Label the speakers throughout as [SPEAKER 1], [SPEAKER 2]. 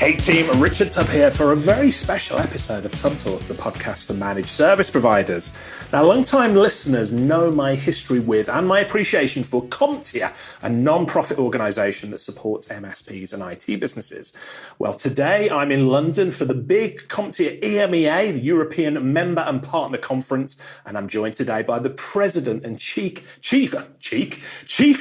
[SPEAKER 1] Hey team, Richard Tubb here for a very special episode of Tubb Talk, the podcast for managed service providers. Now, long-time listeners know my history with and my appreciation for CompTIA, a non-profit organisation that supports MSPs and IT businesses. Well, today I'm in London for the big CompTIA EMEA, the European Member and Partner Conference, and I'm joined today by the President and Chief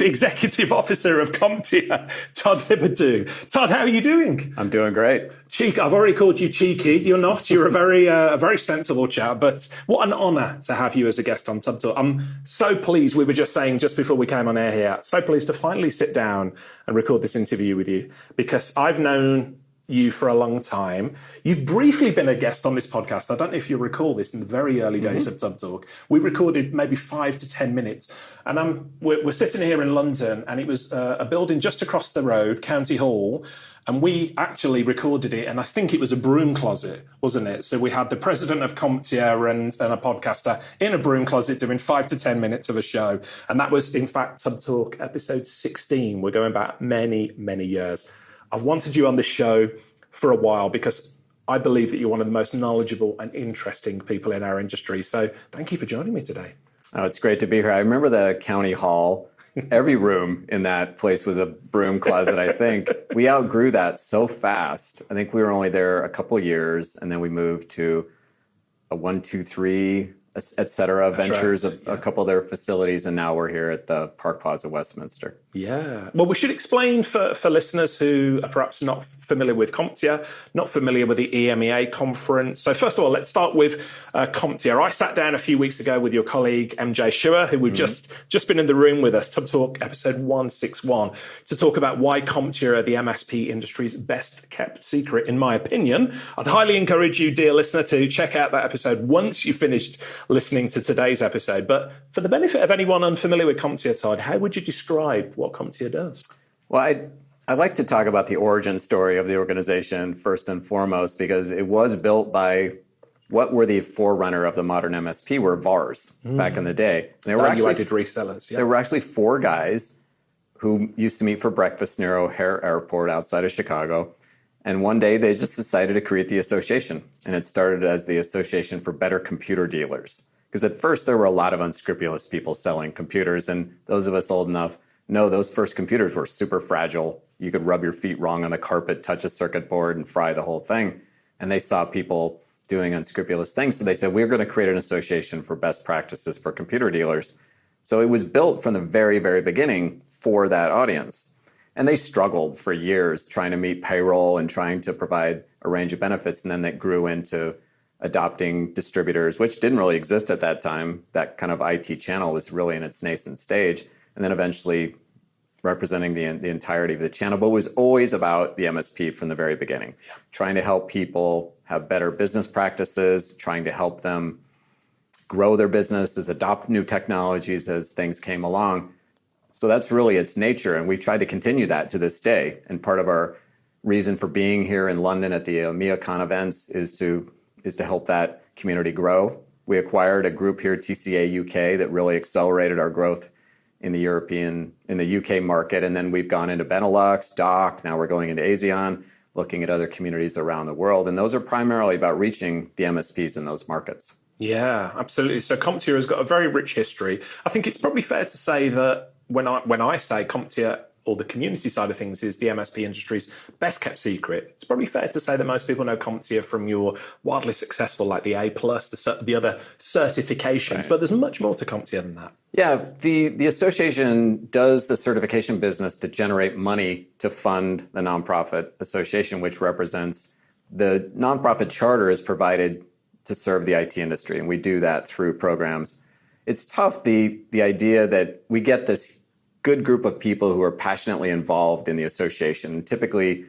[SPEAKER 1] Executive Officer of CompTIA, Todd Thibodeaux. Todd, how are you doing?
[SPEAKER 2] I'm doing great.
[SPEAKER 1] Cheek, I've already called you cheeky. You're not. You're a very sensible chap. But what an honour to have you as a guest on Tubb Talk. I'm so pleased. We were just saying just before we came on air here, so pleased to finally sit down and record this interview with you, because I've known you for a long time. You've briefly been a guest on this podcast. I don't know if you recall this in the very early days of Tubb Talk. We recorded maybe 5 to 10 minutes. And we're sitting here in London, and it was a building just across the road, County Hall. And we actually recorded it, and I think it was a broom closet, wasn't it? So we had the president of CompTIA and a podcaster in a broom closet doing 5 to 10 minutes of a show. And that was, in fact, Tubb Talk episode 16. We're going back many, many years. I've wanted you on this show for a while because I believe that you're one of the most knowledgeable and interesting people in our industry. So thank you for joining me today.
[SPEAKER 2] Oh, it's great to be here. I remember the county hall. Every room in that place was a broom closet, I think. We outgrew that so fast. I think we were only there a couple of years, and then we moved to a 1, 2, 3, et cetera, ventures, a couple of their facilities, and now we're here at the Park Plaza, Westminster.
[SPEAKER 1] Yeah. Well, we should explain for listeners who are perhaps not familiar with CompTIA, not familiar with the EMEA conference. So first of all, let's start with CompTIA. I sat down a few weeks ago with your colleague, MJ Schuer, who we've just been in the room with us, Tubb Talk episode 161, to talk about why CompTIA are the MSP industry's best kept secret, in my opinion. I'd highly encourage you, dear listener, to check out that episode once you've finished listening to today's episode. But for the benefit of anyone unfamiliar with CompTIA, Todd, how would you describe what CompTIA does?
[SPEAKER 2] Well, I'd like to talk about the origin story of the organization first and foremost, because it was built by what were the forerunner of the modern MSP were VARs back in the day.
[SPEAKER 1] They were actually resellers. Yeah.
[SPEAKER 2] There were actually 4 guys who used to meet for breakfast near O'Hare Airport outside of Chicago. And one day they just decided to create the association. And it started as the Association for Better Computer Dealers. Because at first there were a lot of unscrupulous people selling computers. And those of us old enough know those first computers were super fragile. You could rub your feet wrong on the carpet, touch a circuit board, and fry the whole thing. And they saw people doing unscrupulous things. So they said, we're going to create an association for best practices for computer dealers. So it was built from the very, very beginning for that audience. And they struggled for years trying to meet payroll and trying to provide a range of benefits. And then that grew into adopting distributors, which didn't really exist at that time. That kind of IT channel was really in its nascent stage. And then eventually representing the entirety of the channel, but was always about the MSP from the very beginning, trying to help people have better business practices, trying to help them grow their businesses, adopt new technologies as things came along. So that's really its nature, and we've tried to continue that to this day. And part of our reason for being here in London at the EMEACon events is to help that community grow. We acquired a group here, TCA UK, that really accelerated our growth in the UK market. And then we've gone into Benelux, DACH, now we're going into ASEAN, looking at other communities around the world. And those are primarily about reaching the MSPs in those markets.
[SPEAKER 1] Yeah, absolutely. So CompTIA has got a very rich history. I think it's probably fair to say that when I say CompTIA, or the community side of things, is the MSP industry's best kept secret, it's probably fair to say that most people know CompTIA from your wildly successful, like the A+, the other certifications, right. But there's much more to CompTIA than that.
[SPEAKER 2] Yeah, the association does the certification business to generate money to fund the nonprofit association, which represents the nonprofit charter is provided to serve the IT industry, and we do that through programs. It's tough, the idea that we get this good group of people who are passionately involved in the association. Typically,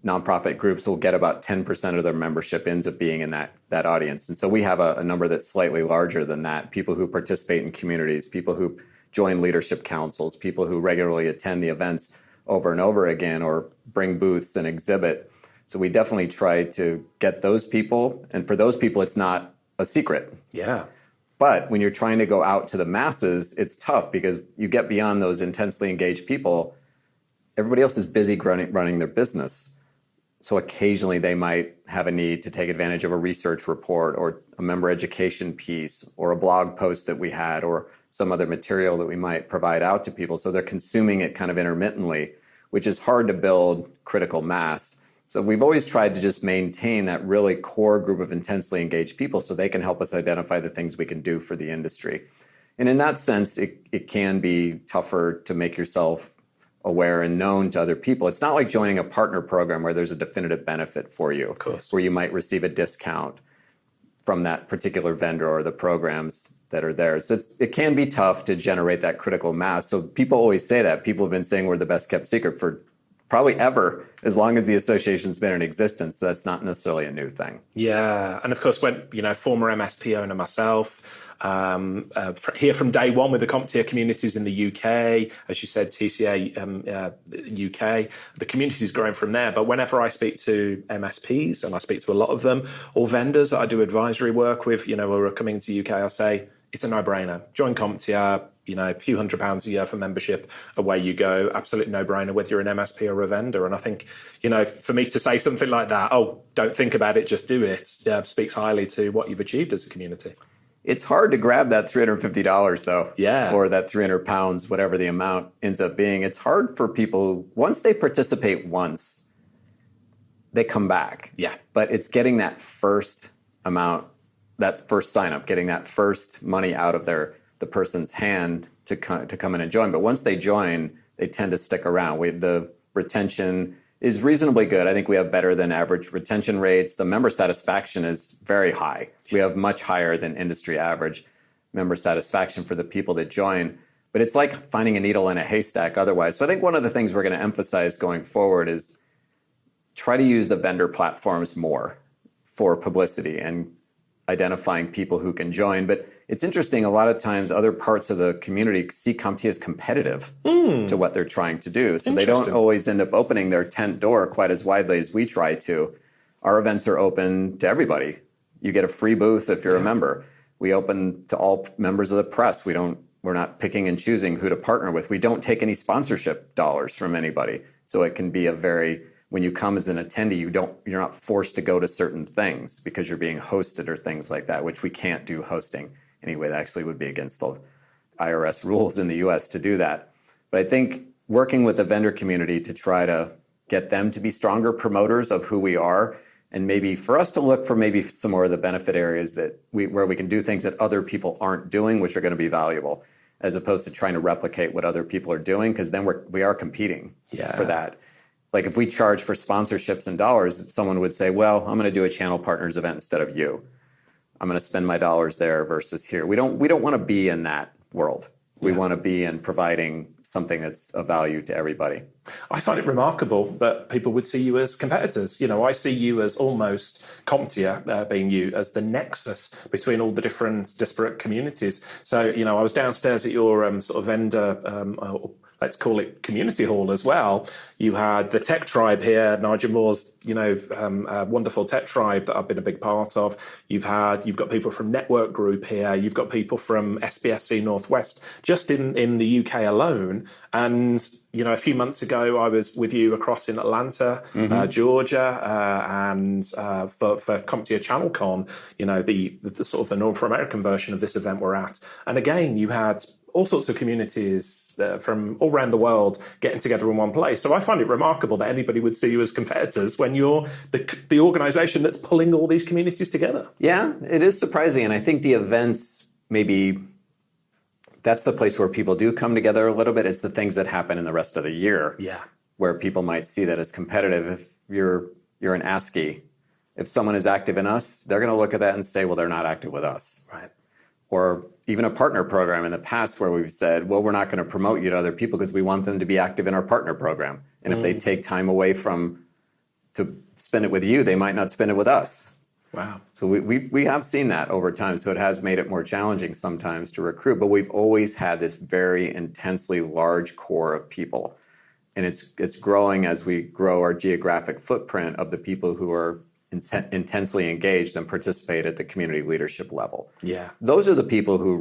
[SPEAKER 2] nonprofit groups will get about 10% of their membership ends up being in that audience. And so we have a number that's slightly larger than that. People who participate in communities, people who join leadership councils, people who regularly attend the events over and over again or bring booths and exhibit. So we definitely try to get those people. And for those people, it's not a secret.
[SPEAKER 1] Yeah.
[SPEAKER 2] But when you're trying to go out to the masses, it's tough because you get beyond those intensely engaged people. Everybody else is busy running their business. So occasionally they might have a need to take advantage of a research report or a member education piece or a blog post that we had or some other material that we might provide out to people. So they're consuming it kind of intermittently, which is hard to build critical mass. So we've always tried to just maintain that really core group of intensely engaged people so they can help us identify the things we can do for the industry. And in that sense, it can be tougher to make yourself aware and known to other people. It's not like joining a partner program where there's a definitive benefit for you,
[SPEAKER 1] of course,
[SPEAKER 2] where you might receive a discount from that particular vendor or the programs that are there. So it can be tough to generate that critical mass. So people always say that. People have been saying we're the best kept secret for probably ever, as long as the association's been in existence. So that's not necessarily a new thing.
[SPEAKER 1] Yeah. And of course, when, former MSP owner myself, here from day one with the CompTIA communities in the UK, as you said, TCA UK, the community is growing from there. But whenever I speak to MSPs, and I speak to a lot of them, or vendors that I do advisory work with, who are coming to the UK, I say, it's a no-brainer. Join CompTIA, a few £100 a year for membership, away you go. Absolute no-brainer, whether you're an MSP or a vendor. And I think, for me to say something like that, don't think about it, just do it, speaks highly to what you've achieved as a community.
[SPEAKER 2] It's hard to grab that $350 though.
[SPEAKER 1] Yeah.
[SPEAKER 2] Or that 300 pounds, whatever the amount ends up being. It's hard for people, once they participate once, they come back.
[SPEAKER 1] Yeah.
[SPEAKER 2] But it's getting that first amount, that first sign up, getting that first money out of the person's hand to come in and join. But once they join, they tend to stick around. The retention is reasonably good. I think we have better than average retention rates. The member satisfaction is very high. We have much higher than industry average member satisfaction for the people that join. But it's like finding a needle in a haystack otherwise. So I think one of the things we're going to emphasize going forward is try to use the vendor platforms more for publicity and identifying people who can join. But it's interesting, a lot of times other parts of the community see CompTIA as competitive to what they're trying to do. So they don't always end up opening their tent door quite as widely as we try to. Our events are open to everybody. You get a free booth if you're a member. We open to all members of the press. We're not picking and choosing who to partner with. We don't take any sponsorship dollars from anybody. So it can be when you come as an attendee, you're not forced to go to certain things because you're being hosted or things like that, which we can't do hosting anyway. That actually would be against the IRS rules in the US to do that. But I think working with the vendor community to try to get them to be stronger promoters of who we are, and maybe for us to look for maybe some more of the benefit areas where we can do things that other people aren't doing, which are going to be valuable, as opposed to trying to replicate what other people are doing, because then we are competing for that. Like if we charge for sponsorships in dollars, someone would say, well, I'm going to do a channel partners event instead of you. I'm going to spend my dollars there versus here. We don't want to be in that world. We want to be in providing something that's of value to everybody.
[SPEAKER 1] I find it remarkable that people would see you as competitors. I see you as almost CompTIA being you as the nexus between all the different disparate communities. So, I was downstairs at your sort of vendor, let's call it community hall as well. You had the tech tribe here, Nigel Moore's, wonderful tech tribe that I've been a big part of. You've got people from Network Group here. You've got people from SBSC Northwest, just in the UK alone. And, a few months ago, I was with you across in Atlanta, Georgia, and for CompTIA ChannelCon, the sort of the North American version of this event we're at. And again, you had all sorts of communities from all around the world getting together in one place. So I find it remarkable that anybody would see you as competitors when you're the organization that's pulling all these communities together.
[SPEAKER 2] Yeah, it is surprising. And I think the events, maybe that's the place where people do come together a little bit. It's the things that happen in the rest of the year where people might see that as competitive. If you're an ASCII, if someone is active in us, they're going to look at that and say, well, they're not active with us.
[SPEAKER 1] Right.
[SPEAKER 2] Or even a partner program in the past where we've said, well, we're not going to promote you to other people because we want them to be active in our partner program. And if they take time away to spend it with you, they might not spend it with us.
[SPEAKER 1] Wow.
[SPEAKER 2] So we have seen that over time. So it has made it more challenging sometimes to recruit, but we've always had this very intensely large core of people. And it's growing as we grow our geographic footprint of the people who are intensely engaged and participate at the community leadership level.
[SPEAKER 1] Yeah.
[SPEAKER 2] Those are the people who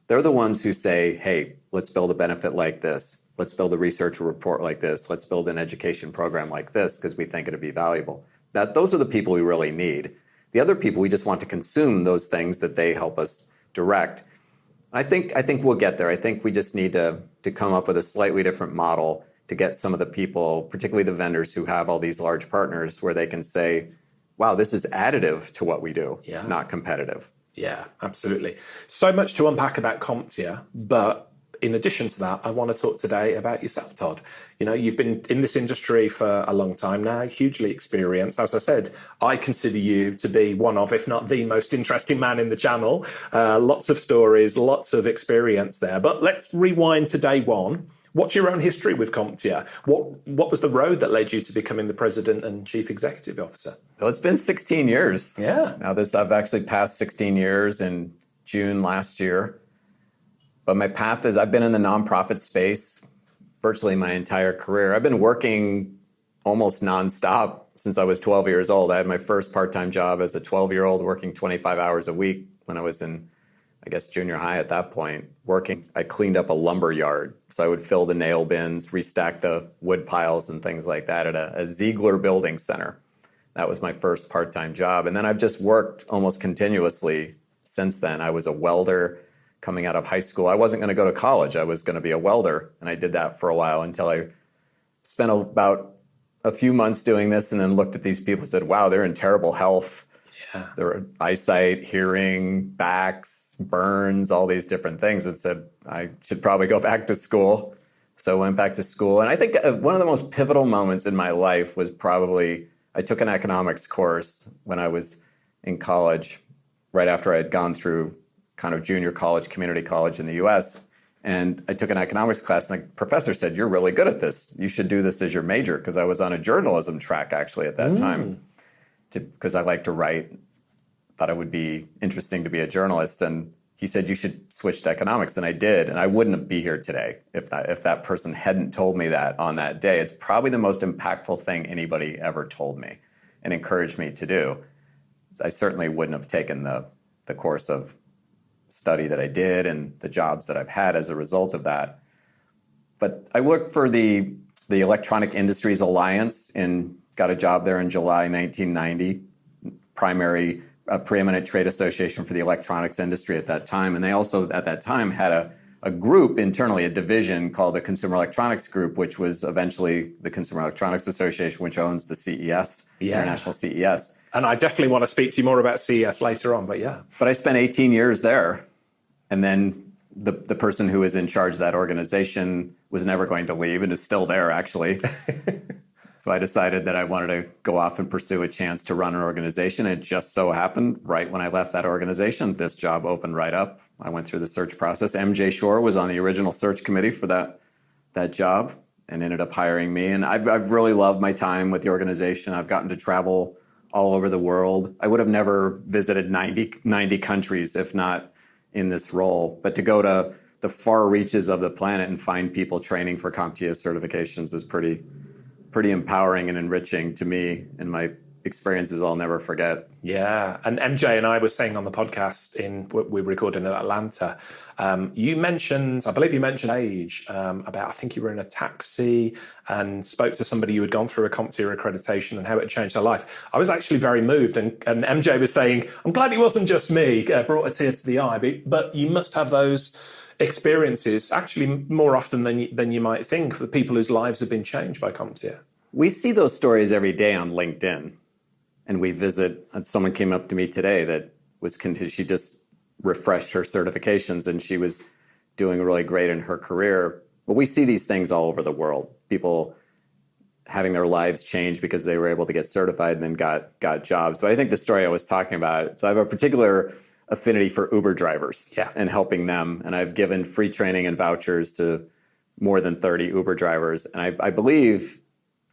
[SPEAKER 2] they're the ones who say, hey, let's build a benefit like this. let's build a research report like this. Let's build an education program like this because we think it'd be valuable. Those are the people we really need. The other people, we just want to consume those things that they help us direct. I think we'll get there. I think we just need to come up with a slightly different model to get some of the people, particularly the vendors who have all these large partners, where they can say, wow, this is additive to what we do, not competitive.
[SPEAKER 1] Yeah, absolutely. So much to unpack about CompTIA, but in addition to that, I want to talk today about yourself, Todd. You know, you've been in this industry for a long time now, hugely experienced. As I said, I consider you to be one of, if not the most interesting man in the channel. Lots of stories, lots of experience there. But let's rewind to day one. What's your own history with CompTIA? What was the road that led you to becoming the president and chief executive officer?
[SPEAKER 2] Well, it's been 16 years.
[SPEAKER 1] Yeah.
[SPEAKER 2] Now I've actually passed 16 years in June last year. But my path is I've been in the nonprofit space virtually my entire career. I've been working almost nonstop since I was 12 years old. I had my first part-time job as a 12-year-old working 25 hours a week when I was in, I guess, junior high at that point, working. I cleaned up a lumber yard. So I would fill the nail bins, restack the wood piles and things like that at a Ziegler building center. That was my first part-time job. And then I've just worked almost continuously since then. I was a welder coming out of high school. I wasn't going to go to college. I was going to be a welder. And I did that for a while until I spent about a few months doing this and then looked at these people and said, wow, they're in terrible health. Yeah. Their eyesight, hearing, backs, burns, all these different things, and said, I should probably go back to school. So I went back to school. And I think one of the most pivotal moments in my life was probably, I took an economics course when I was in college, right after I had gone through kind of junior college, community college in the US. And I took an economics class and the professor said, you're really good at this. You should do this as your major, because I was on a journalism track actually at that time, because I like to write, thought it would be interesting to be a journalist. And he said, you should switch to economics. And I did. And I wouldn't be here today if that person hadn't told me that on that day. It's probably the most impactful thing anybody ever told me and encouraged me to do. I certainly wouldn't have taken the course of study that I did and the jobs that I've had as a result of that. But I worked for the Electronic Industries Alliance and got a job there in July 1990, preeminent trade association for the electronics industry at that time. And they also, at that time, had a group internally, a division called the Consumer Electronics Group, which was eventually the Consumer Electronics Association, which owns the CES, International CES.
[SPEAKER 1] And I definitely want to speak to you more about CES later on, but yeah.
[SPEAKER 2] But I spent 18 years there. And then the person who was in charge of that organization was never going to leave and is still there, actually. So I decided that I wanted to go off and pursue a chance to run an organization. It just so happened, right when I left that organization, this job opened right up. I went through the search process. MJ Shore was on the original search committee for that job and ended up hiring me. And I've really loved my time with the organization. I've gotten to travel all over the world. I would have never visited 90 countries if not in this role. But to go to the far reaches of the planet and find people training for CompTIA certifications is pretty empowering and enriching to me, and my experiences I'll never forget.
[SPEAKER 1] Yeah, and MJ and I were saying on the podcast we recorded in Atlanta, you mentioned, I believe you mentioned age, about I think you were in a taxi and spoke to somebody who had gone through a CompTIA accreditation and how it changed their life. I was actually very moved, and MJ was saying, I'm glad it wasn't just me, brought a tear to the eye, but you must have those experiences actually more often than you might think, the people whose lives have been changed by CompTIA.
[SPEAKER 2] We see those stories every day on LinkedIn. And we visit, someone came up to me today that she just refreshed her certifications and she was doing really great in her career. But we see these things all over the world. People having their lives change because they were able to get certified and then got jobs. But I think the story I was talking about, so I have a particular affinity for Uber drivers and helping them. And I've given free training and vouchers to more than 30 Uber drivers. And I believe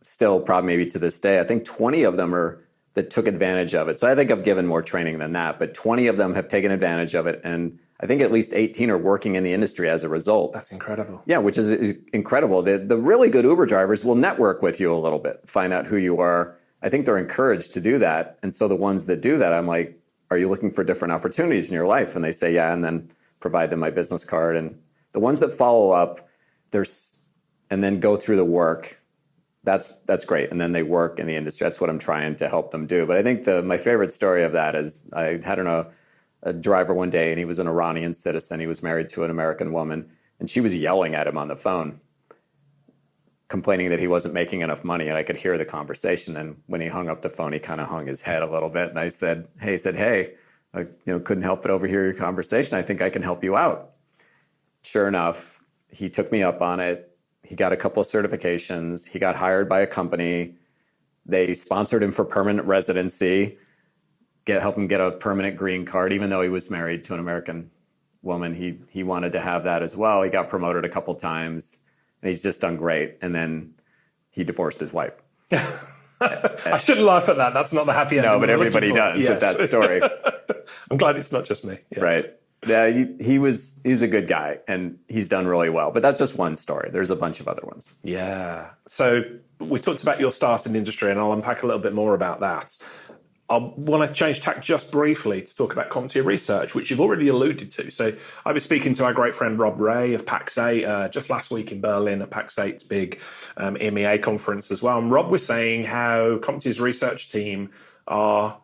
[SPEAKER 2] still probably maybe to this day, I think 20 of them that took advantage of it. So I think I've given more training than that, but 20 of them have taken advantage of it. And I think at least 18 are working in the industry as a result.
[SPEAKER 1] That's incredible.
[SPEAKER 2] Yeah, which is incredible. The really good Uber drivers will network with you a little bit, find out who you are. I think they're encouraged to do that. And so the ones that do that, I'm like, are you looking for different opportunities in your life? And they say, yeah, and then provide them my business card. And the ones that follow up, and then go through the work. That's great. And then they work in the industry. That's what I'm trying to help them do. But I think my favorite story of that is I had a driver one day, and he was an Iranian citizen. He was married to an American woman, and she was yelling at him on the phone, complaining that he wasn't making enough money. And I could hear the conversation. And when he hung up the phone, he kind of hung his head a little bit. And I said, hey, I couldn't help but overhear your conversation. I think I can help you out. Sure enough, he took me up on it. He got a couple of certifications. He got hired by a company. They sponsored him for permanent residency, help him get a permanent green card, even though he was married to an American woman. He wanted to have that as well. He got promoted a couple times, and he's just done great. And then he divorced his wife.
[SPEAKER 3] I shouldn't laugh at that. That's not the happy ending.
[SPEAKER 2] No, but everybody does with that story.
[SPEAKER 3] I'm glad it's not just me. Yeah.
[SPEAKER 2] Right. Yeah, he's a good guy, and he's done really well. But that's just one story. There's a bunch of other ones.
[SPEAKER 3] Yeah. So we talked about your start in the industry, and I'll unpack a little bit more about that. I want to change tack just briefly to talk about CompTIA Research, which you've already alluded to. So I was speaking to our great friend Rob Ray of PAX8 just last week in Berlin at PAX8's big EMEA conference as well. And Rob was saying how CompTIA's research team are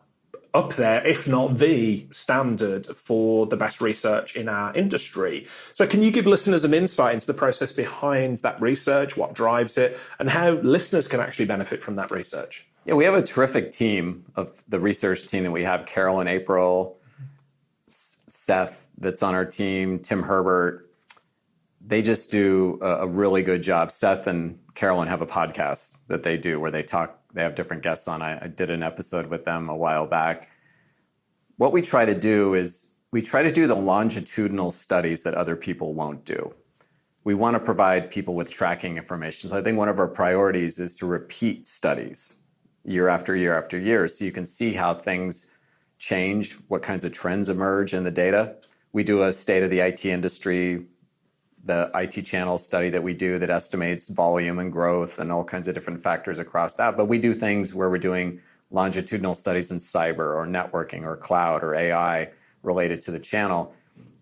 [SPEAKER 3] up there, if not the standard for the best research in our industry. So can you give listeners an insight into the process behind that research, what drives it, and how listeners can actually benefit from that research?
[SPEAKER 2] Yeah, we have a terrific team of the research team that we have. Carol and April, Seth that's on our team, Tim Herbert. They just do a really good job. Seth and Carolyn have a podcast that they do where they have different guests on. I did an episode with them a while back. What we try to do is we try to do the longitudinal studies that other people won't do. We want to provide people with tracking information. So I think one of our priorities is to repeat studies year after year after year so you can see how things change, what kinds of trends emerge in the data. We do a state of the IT industry, the IT channel study that we do that estimates volume and growth and all kinds of different factors across that. But we do things where we're doing longitudinal studies in cyber or networking or cloud or AI related to the channel.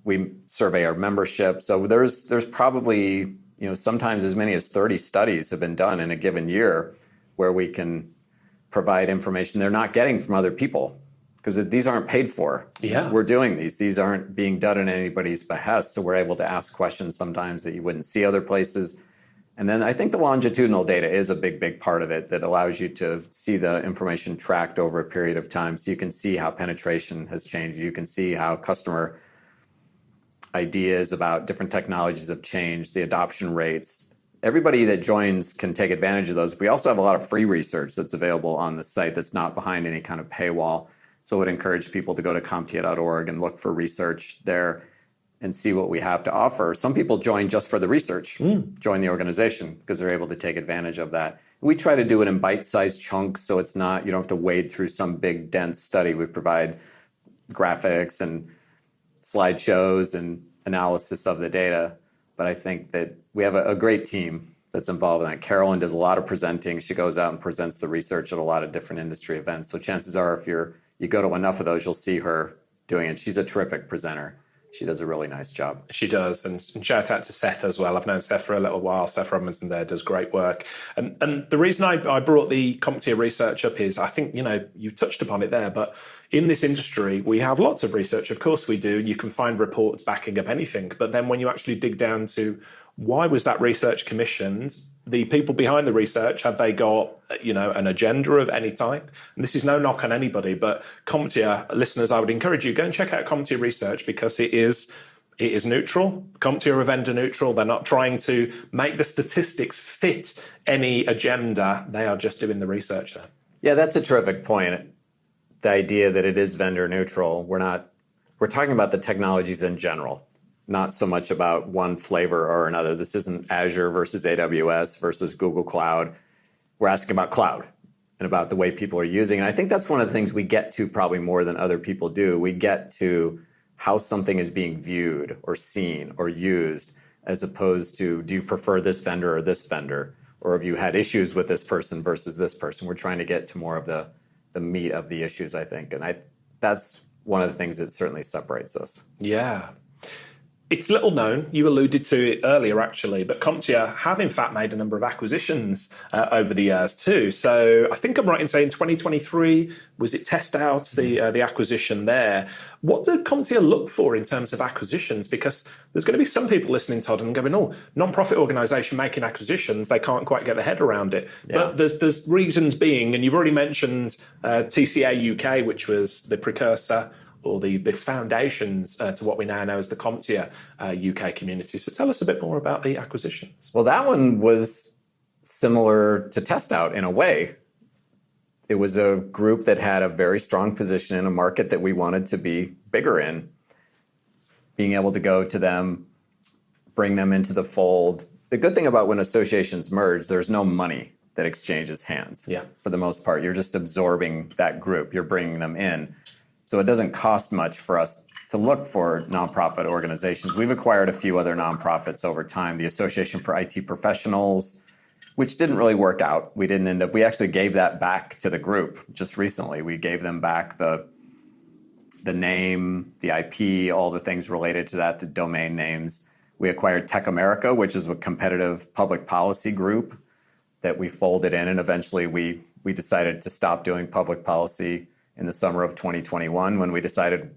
[SPEAKER 2] We survey our membership. So there's probably, sometimes as many as 30 studies have been done in a given year where we can provide information they're not getting from other people because these aren't paid for.
[SPEAKER 3] Yeah.
[SPEAKER 2] We're doing these. These aren't being done at anybody's behest. So we're able to ask questions sometimes that you wouldn't see other places. And then I think the longitudinal data is a big, big part of it that allows you to see the information tracked over a period of time. So you can see how penetration has changed. You can see how customer ideas about different technologies have changed, the adoption rates. Everybody that joins can take advantage of those. We also have a lot of free research that's available on the site that's not behind any kind of paywall. So I would encourage people to go to CompTIA.org and look for research there and see what we have to offer. Some people join just for the research, join the organization because they're able to take advantage of that. We try to do it in bite-sized chunks so it's not, you don't have to wade through some big, dense study. We provide graphics and slideshows and analysis of the data. But I think that we have a great team that's involved in that. Carolyn does a lot of presenting. She goes out and presents the research at a lot of different industry events. So chances are if you go to enough of those, you'll see her doing it. She's a terrific presenter. She does a really nice job.
[SPEAKER 3] She does. And shout out to Seth as well. I've known Seth for a little while. Seth Robinson there does great work. And the reason I brought the CompTIA research up is I think, you touched upon it there, but in this industry, we have lots of research. Of course we do. You can find reports backing up anything. But then when you actually dig down to why was that research commissioned, the people behind the research, have they got, an agenda of any type? And this is no knock on anybody, but CompTIA listeners, I would encourage you, go and check out CompTIA Research because it is neutral. CompTIA are vendor neutral. They're not trying to make the statistics fit any agenda. They are just doing the research there.
[SPEAKER 2] Yeah, that's a terrific point. The idea that it is vendor neutral. We're talking about the technologies in general, not so much about one flavor or another. This isn't Azure versus AWS versus Google Cloud. We're asking about cloud and about the way people are using it. And I think that's one of the things we get to probably more than other people do. We get to how something is being viewed or seen or used as opposed to, do you prefer this vendor or this vendor? Or have you had issues with this person versus this person? We're trying to get to more of the meat of the issues, I think. And that's one of the things that certainly separates us.
[SPEAKER 3] Yeah. It's little known. You alluded to it earlier, actually, but CompTIA have in fact made a number of acquisitions over the years too. So I think I'm right in saying 2023 was it Test Out, the acquisition there. What do CompTIA look for in terms of acquisitions? Because there's going to be some people listening, Todd, and going, "Oh, non-profit organisation making acquisitions, they can't quite get their head around it." Yeah. But there's reasons being, and you've already mentioned TCA UK, which was the precursor or the foundations to what we now know as the CompTIA UK community. So tell us a bit more about the acquisitions.
[SPEAKER 2] Well, that one was similar to Test Out in a way. It was a group that had a very strong position in a market that we wanted to be bigger in. Being able to go to them, bring them into the fold. The good thing about when associations merge, there's no money that exchanges hands.
[SPEAKER 3] Yeah.
[SPEAKER 2] For the most part, you're just absorbing that group. You're bringing them in. So it doesn't cost much for us to look for nonprofit organizations. We've acquired a few other nonprofits over time. The Association for IT Professionals, which didn't really work out. We actually gave that back to the group just recently. We gave them back the name, the IP, all the things related to that, the domain names. We acquired Tech America, which is a competitive public policy group that we folded in, and eventually we decided to stop doing public policy in the summer of 2021 when we decided,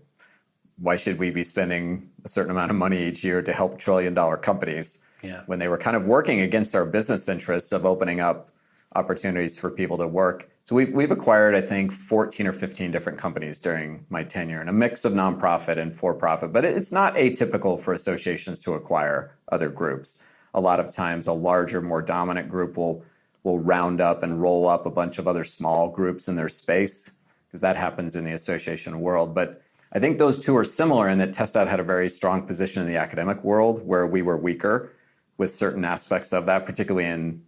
[SPEAKER 2] why should we be spending a certain amount of money each year to help trillion-dollar companies when they were kind of working against our business interests of opening up opportunities for people to work. So we've acquired, I think, 14 or 15 different companies during my tenure, and a mix of nonprofit and for-profit. But it's not atypical for associations to acquire other groups. A lot of times a larger, more dominant group will round up and roll up a bunch of other small groups in their space, because that happens in the association world. But I think those two are similar in that Test Out had a very strong position in the academic world where we were weaker with certain aspects of that, particularly in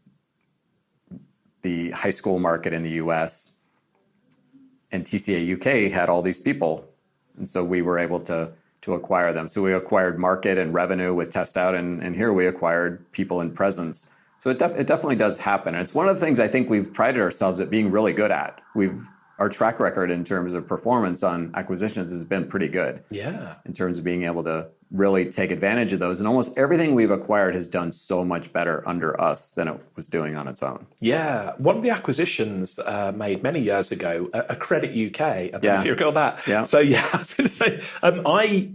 [SPEAKER 2] the high school market in the US. And TCA UK had all these people. And so we were able to acquire them. So we acquired market and revenue with Test Out, and here we acquired people and presence. So it definitely does happen. And it's one of the things I think we've prided ourselves at being really good at. Our track record in terms of performance on acquisitions has been pretty good.
[SPEAKER 3] Yeah.
[SPEAKER 2] In terms of being able to really take advantage of those. And almost everything we've acquired has done so much better under us than it was doing on its own.
[SPEAKER 3] Yeah. One of the acquisitions made many years ago, Accredit UK. I don't know if you recall that.
[SPEAKER 2] Yeah.
[SPEAKER 3] So yeah, I was going to say,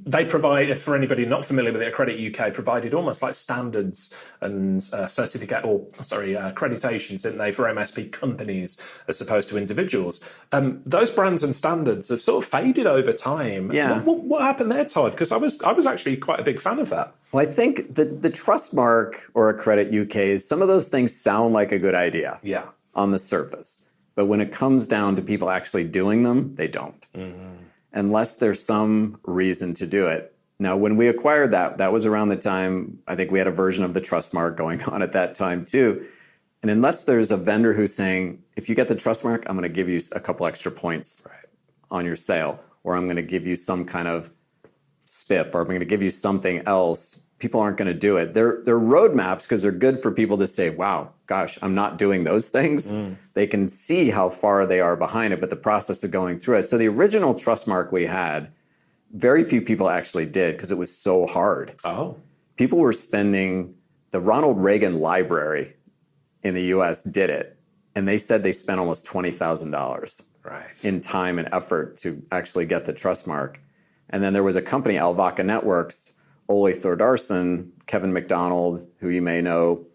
[SPEAKER 3] they provide, for anybody not familiar with it, Accredit UK provided almost like standards and accreditations, didn't they, for MSP companies as opposed to individuals. Those brands and standards have sort of faded over time.
[SPEAKER 2] Yeah.
[SPEAKER 3] What happened there, Todd? Because I was actually quite a big fan of that.
[SPEAKER 2] Well, I think the trust mark or Accredit UK, some of those things sound like a good idea on the surface. But when it comes down to people actually doing them, they don't. Mm-hmm. Unless there's some reason to do it. Now, when we acquired that was around the time, I think we had a version of the trust mark going on at that time too. And unless there's a vendor who's saying, if you get the trust mark, I'm going to give you a couple extra points on your sale, or I'm going to give you some kind of spiff, or I'm going to give you something else, people aren't going to do it. They're roadmaps because they're good for people to say, wow, gosh, I'm not doing those things. They can see how far they are behind it, but the process of going through it. So the original trust mark we had, very few people actually did because it was so hard.
[SPEAKER 3] Oh.
[SPEAKER 2] People were spending, the Ronald Reagan Library in the US did it, and they said they spent almost $20,000 in time and effort to actually get the trust mark. And then there was a company, Alvaca Networks, Ole Thordarson, Kevin McDonald, who you may know,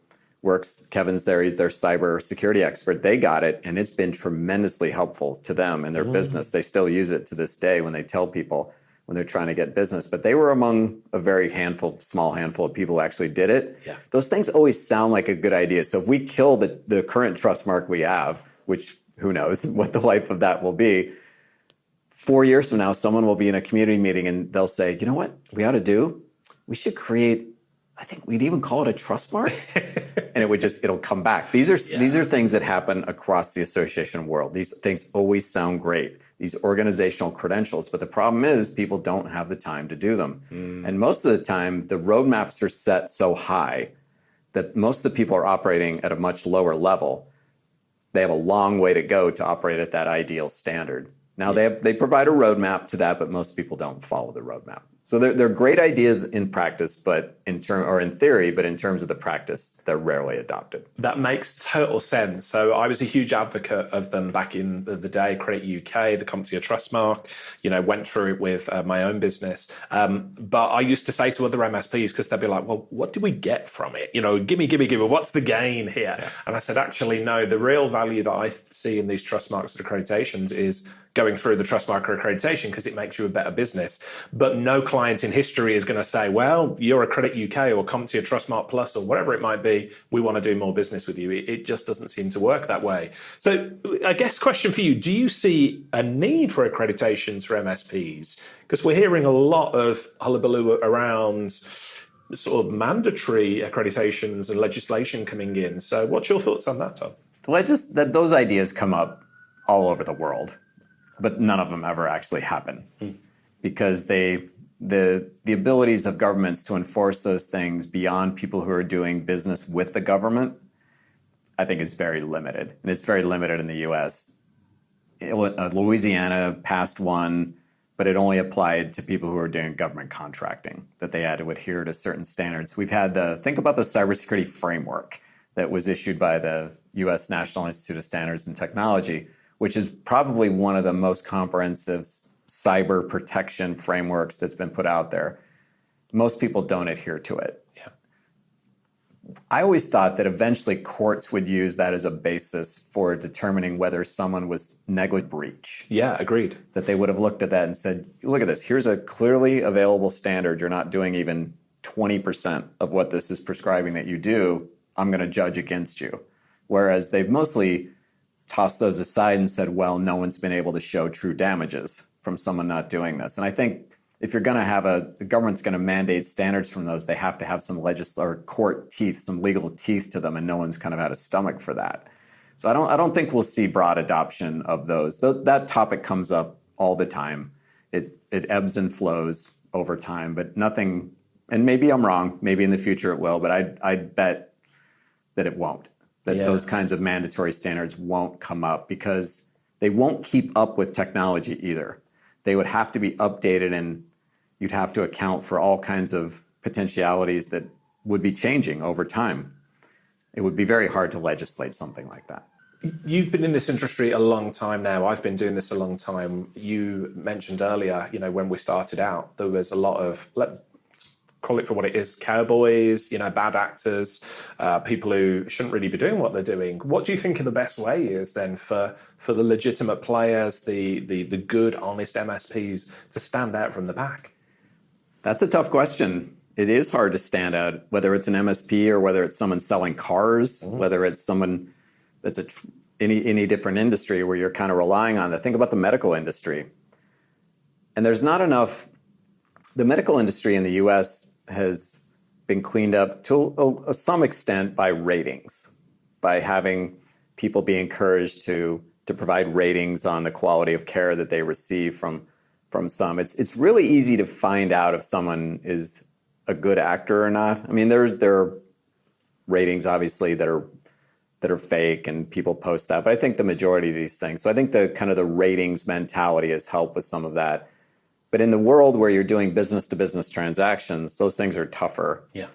[SPEAKER 2] Kevin's there, he's their cyber security expert. They got it, and it's been tremendously helpful to them and their business. They still use it to this day when they tell people when they're trying to get business. But they were among a very small handful of people who actually did it.
[SPEAKER 3] Yeah.
[SPEAKER 2] Those things always sound like a good idea. So if we kill the current trust mark we have, which who knows what the life of that will be, 4 years from now, someone will be in a community meeting and they'll say, you know what we ought to do? We should create, I think we'd even call it a trust mark. And it'll come back. These are things that happen across the association world. These things always sound great, these organizational credentials. But the problem is people don't have the time to do them. And most of the time, the roadmaps are set so high that most of the people are operating at a much lower level. They have a long way to go to operate at that ideal standard. Now, they provide a roadmap to that, but most people don't follow the roadmap. So they're great ideas in practice, but in theory, but in terms of the practice, they're rarely adopted.
[SPEAKER 3] That makes total sense. So I was a huge advocate of them back in the day. Credit UK, the CompTIA Trustmark, went through it with my own business. But I used to say to other MSPs, because they'd be like, well, what do we get from it? Give me. What's the gain here? Yeah. And I said, actually, no, the real value that I see in these Trustmarks and accreditations is going through the Trustmark accreditation because it makes you a better business. But no client in history is going to say, well, you're a Credit UK or CompTIA Trustmark Plus or whatever it might be. We want to do more business with you. It just doesn't seem to work that way. So I guess question for you, do you see a need for accreditations for MSPs? Because we're hearing a lot of hullabaloo around sort of mandatory accreditations and legislation coming in. So what's your thoughts on that, Tom?
[SPEAKER 2] Those ideas come up all over the world, but none of them ever actually happen because the abilities of governments to enforce those things beyond people who are doing business with the government, I think is very limited. And it's very limited in the US. Louisiana passed one, but it only applied to people who are doing government contracting, that they had to adhere to certain standards. We've had think about the cybersecurity framework that was issued by the US National Institute of Standards and Technology, which is probably one of the most comprehensive cyber protection frameworks that's been put out there. Most people don't adhere to it.
[SPEAKER 3] Yeah.
[SPEAKER 2] I always thought that eventually courts would use that as a basis for determining whether someone was negligent breach.
[SPEAKER 3] Yeah, agreed.
[SPEAKER 2] That they would have looked at that and said, look at this, here's a clearly available standard. You're not doing even 20% of what this is prescribing that you do. I'm going to judge against you. Whereas they've mostly tossed those aside and said, well, no one's been able to show true damages from someone not doing this. And I think if you're going to have the government's going to mandate standards from those, they have to have some court teeth, some legal teeth to them, and no one's kind of had a stomach for that. So I don't think we'll see broad adoption of those. That topic comes up all the time. It ebbs and flows over time, but nothing, and maybe I'm wrong, maybe in the future it will, but I'd bet that it won't. That those kinds of mandatory standards won't come up because they won't keep up with technology either. They would have to be updated and you'd have to account for all kinds of potentialities that would be changing over time. It would be very hard to legislate something like that.
[SPEAKER 3] You've been in this industry a long time now. I've been doing this a long time. You mentioned earlier, when we started out, there was a lot of, let's call it for what it is, cowboys, bad actors, people who shouldn't really be doing what they're doing. What do you think the best way is then for the legitimate players, the good, honest MSPs to stand out from the pack?
[SPEAKER 2] That's a tough question. It is hard to stand out, whether it's an MSP or whether it's someone selling cars, whether it's someone that's any different industry where you're kind of relying on that. Think about the medical industry. And there's not enough. The medical industry in the US has been cleaned up to some extent by ratings, by having people be encouraged to provide ratings on the quality of care that they receive from some. It's really easy to find out if someone is a good actor or not. I mean, there are ratings obviously that are fake and people post that, but I think the majority of these things. So I think the ratings mentality has helped with some of that. But in the world where you're doing business to business transactions, those things are tougher.
[SPEAKER 3] Yeah.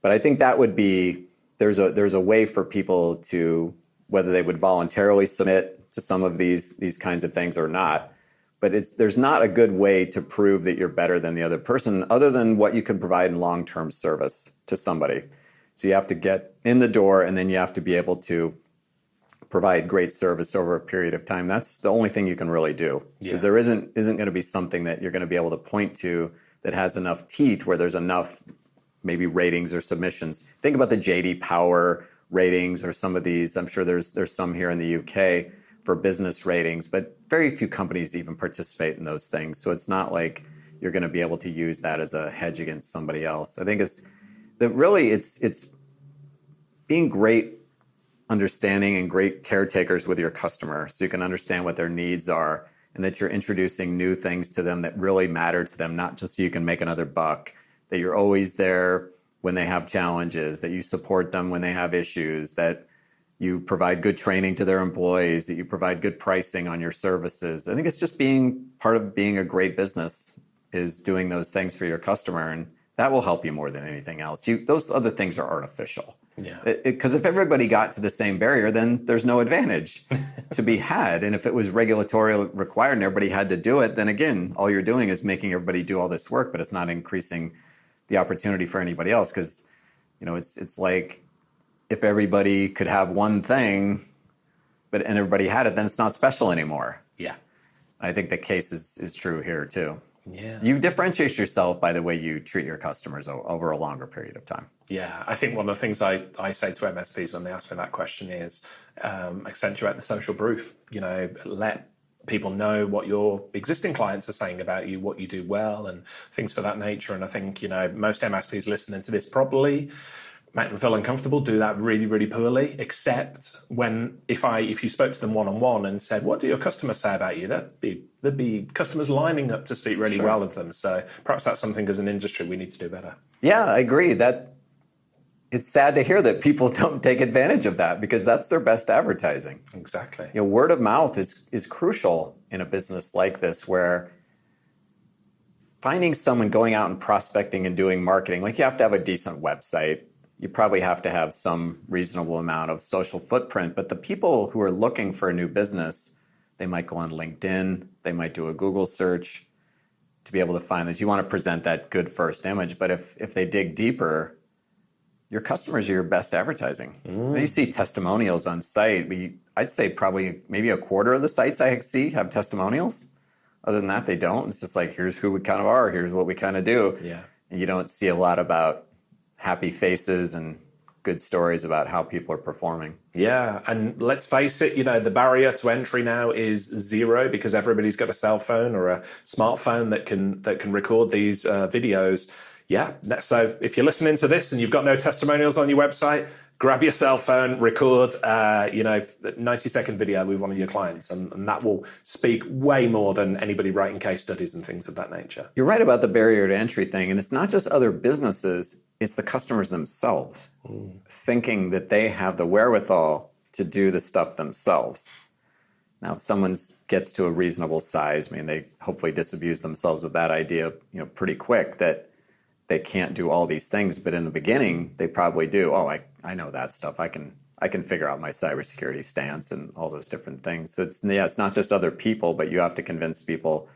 [SPEAKER 2] But I think that would be there's a way for people to, whether they would voluntarily submit to some of these kinds of things or not. But there's not a good way to prove that you're better than the other person other than what you can provide in long-term service to somebody. So you have to get in the door and then you have to be able to provide great service over a period of time. That's the only thing you can really do. Because there isn't going to be something that you're going to be able to point to that has enough teeth where there's enough maybe ratings or submissions. Think about the JD Power ratings or some of these. I'm sure there's some here in the UK for business ratings, but very few companies even participate in those things. So it's not like you're going to be able to use that as a hedge against somebody else. I think it's being great understanding and great caretakers with your customer so you can understand what their needs are and that you're introducing new things to them that really matter to them, not just so you can make another buck, that you're always there when they have challenges, that you support them when they have issues, that you provide good training to their employees, that you provide good pricing on your services. I think it's just being part of being a great business is doing those things for your customer, and that will help you more than anything else. Those other things are artificial.
[SPEAKER 3] Yeah.
[SPEAKER 2] Because if everybody got to the same barrier, then there's no advantage to be had. And if it was regulatorily required and everybody had to do it, then again, all you're doing is making everybody do all this work, but it's not increasing the opportunity for anybody else. Because, it's like if everybody could have one thing, and everybody had it, then it's not special anymore.
[SPEAKER 3] Yeah.
[SPEAKER 2] I think the case is true here too.
[SPEAKER 3] Yeah.
[SPEAKER 2] You differentiate yourself by the way you treat your customers over a longer period of time.
[SPEAKER 3] Yeah, I think one of the things I say to MSPs when they ask me that question is accentuate the social proof. Let people know what your existing clients are saying about you, what you do well, and things for that nature. And I think, most MSPs listening to this probably make them feel uncomfortable, do that really, really poorly, except if you spoke to them one-on-one and said, what do your customers say about you? There'd be customers lining up to speak really well of them. So perhaps that's something as an industry we need to do better.
[SPEAKER 2] Yeah, I agree. It's sad to hear that people don't take advantage of that, because that's their best advertising.
[SPEAKER 3] Exactly.
[SPEAKER 2] Word of mouth is crucial in a business like this, where finding someone, going out and prospecting and doing marketing, like you have to have a decent website. You probably have to have some reasonable amount of social footprint. But the people who are looking for a new business, they might go on LinkedIn, they might do a Google search to be able to find this. You want to present that good first image. But if they dig deeper, your customers are your best advertising. You see testimonials on site. I'd say probably maybe a quarter of the sites I see have testimonials. Other than that, they don't. It's just like, here's who we kind of are, here's what we kind of do.
[SPEAKER 3] Yeah.
[SPEAKER 2] And you don't see a lot about happy faces and good stories about how people are performing.
[SPEAKER 3] Yeah, and let's face it, the barrier to entry now is zero, because everybody's got a cell phone or a smartphone that can record these videos. Yeah, so if you're listening to this and you've got no testimonials on your website, grab your cell phone, record 90-second video with one of your clients, and that will speak way more than anybody writing case studies and things of that nature.
[SPEAKER 2] You're right about the barrier to entry thing, and it's not just other businesses, it's the customers themselves thinking that they have the wherewithal to do the stuff themselves. Now, if someone gets to a reasonable size, they hopefully disabuse themselves of that idea, pretty quick, that they can't do all these things. But in the beginning, they probably do. Oh, I know that stuff. I can figure out my cybersecurity stance and all those different things. So it's not just other people, but you have to convince people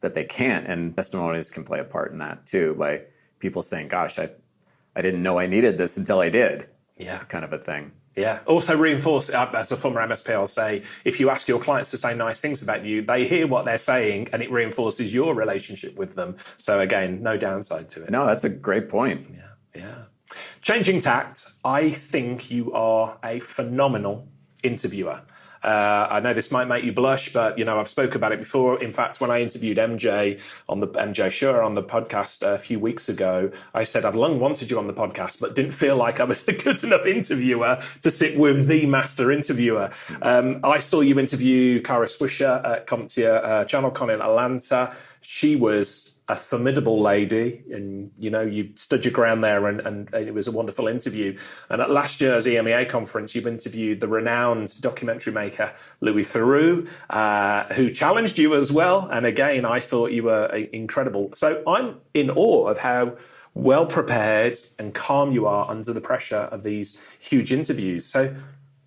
[SPEAKER 2] that they can't. And testimonials can play a part in that too, by people saying, gosh, I didn't know I needed this until I did.
[SPEAKER 3] Yeah.
[SPEAKER 2] Kind of a thing.
[SPEAKER 3] Yeah. Also reinforce, as a former MSP, I'll say, if you ask your clients to say nice things about you, they hear what they're saying and it reinforces your relationship with them. So again, no downside to it.
[SPEAKER 2] No, that's a great point.
[SPEAKER 3] Yeah. Changing tact, I think you are a phenomenal interviewer. I know this might make you blush, but I've spoke about it before. In fact, when I interviewed MJ Schur on the podcast a few weeks ago, I said I've long wanted you on the podcast, but didn't feel like I was a good enough interviewer to sit with the master interviewer. I saw you interview Kara Swisher at CompTIA ChannelCon in Atlanta. She was a formidable lady, and you stood your ground there, and it was a wonderful interview. And at last year's EMEA conference, you interviewed the renowned documentary maker Louis Theroux, who challenged you as well. And again, I thought you were incredible. So I'm in awe of how well prepared and calm you are under the pressure of these huge interviews. So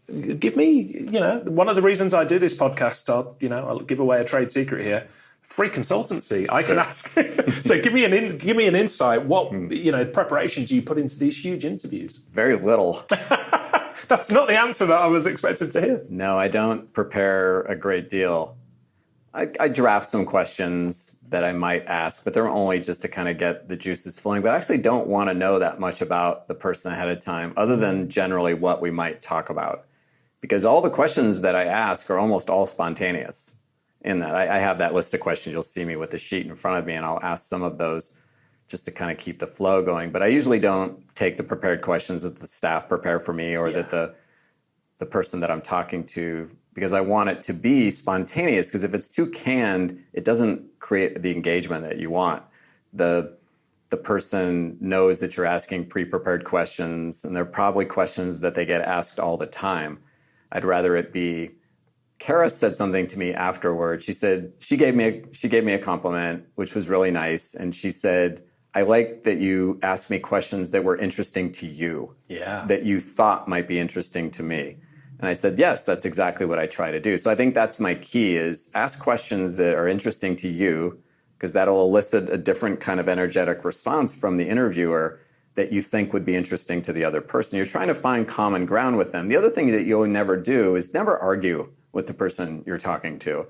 [SPEAKER 3] give me, one of the reasons I do this podcast, Todd, I'll give away a trade secret here. Free consultancy. I can ask. So give me an insight. What preparation do you put into these huge interviews?
[SPEAKER 2] Very little.
[SPEAKER 3] That's not the answer that I was expected to hear.
[SPEAKER 2] No, I don't prepare a great deal. I draft some questions that I might ask, but they're only just to kind of get the juices flowing. But I actually don't want to know that much about the person ahead of time, other than generally what we might talk about, because all the questions that I ask are almost all spontaneous. In that, I have that list of questions. You'll see me with the sheet in front of me, and I'll ask some of those just to kind of keep the flow going. But I usually don't take the prepared questions that the staff prepare for me, or that the person that I'm talking to, because I want it to be spontaneous. Because if it's too canned, it doesn't create the engagement that you want. The person knows that you're asking pre-prepared questions, and they're probably questions that they get asked all the time. I'd rather it be Kara said something to me afterward. She said she gave me a compliment, which was really nice, and she said, "I like that you asked me questions that were interesting to you, that you thought might be interesting to me." And I said, "Yes, that's exactly what I try to do." So I think that's my key: is ask questions that are interesting to you, because that'll elicit a different kind of energetic response from the interviewer that you think would be interesting to the other person. You're trying to find common ground with them. The other thing that you'll never do is never argue with the person you're talking to.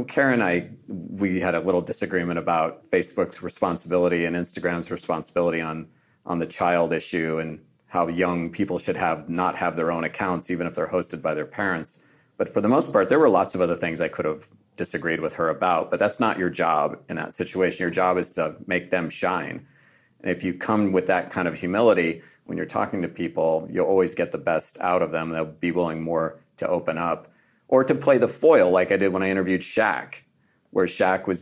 [SPEAKER 2] Karen and I, we had a little disagreement about Facebook's responsibility and Instagram's responsibility on the child issue and how young people should not have their own accounts, even if they're hosted by their parents. But for the most part, there were lots of other things I could have disagreed with her about, but that's not your job in that situation. Your job is to make them shine. And if you come with that kind of humility when you're talking to people, you'll always get the best out of them. They'll be willing more to open up, or to play the foil like I did when I interviewed Shaq, where Shaq was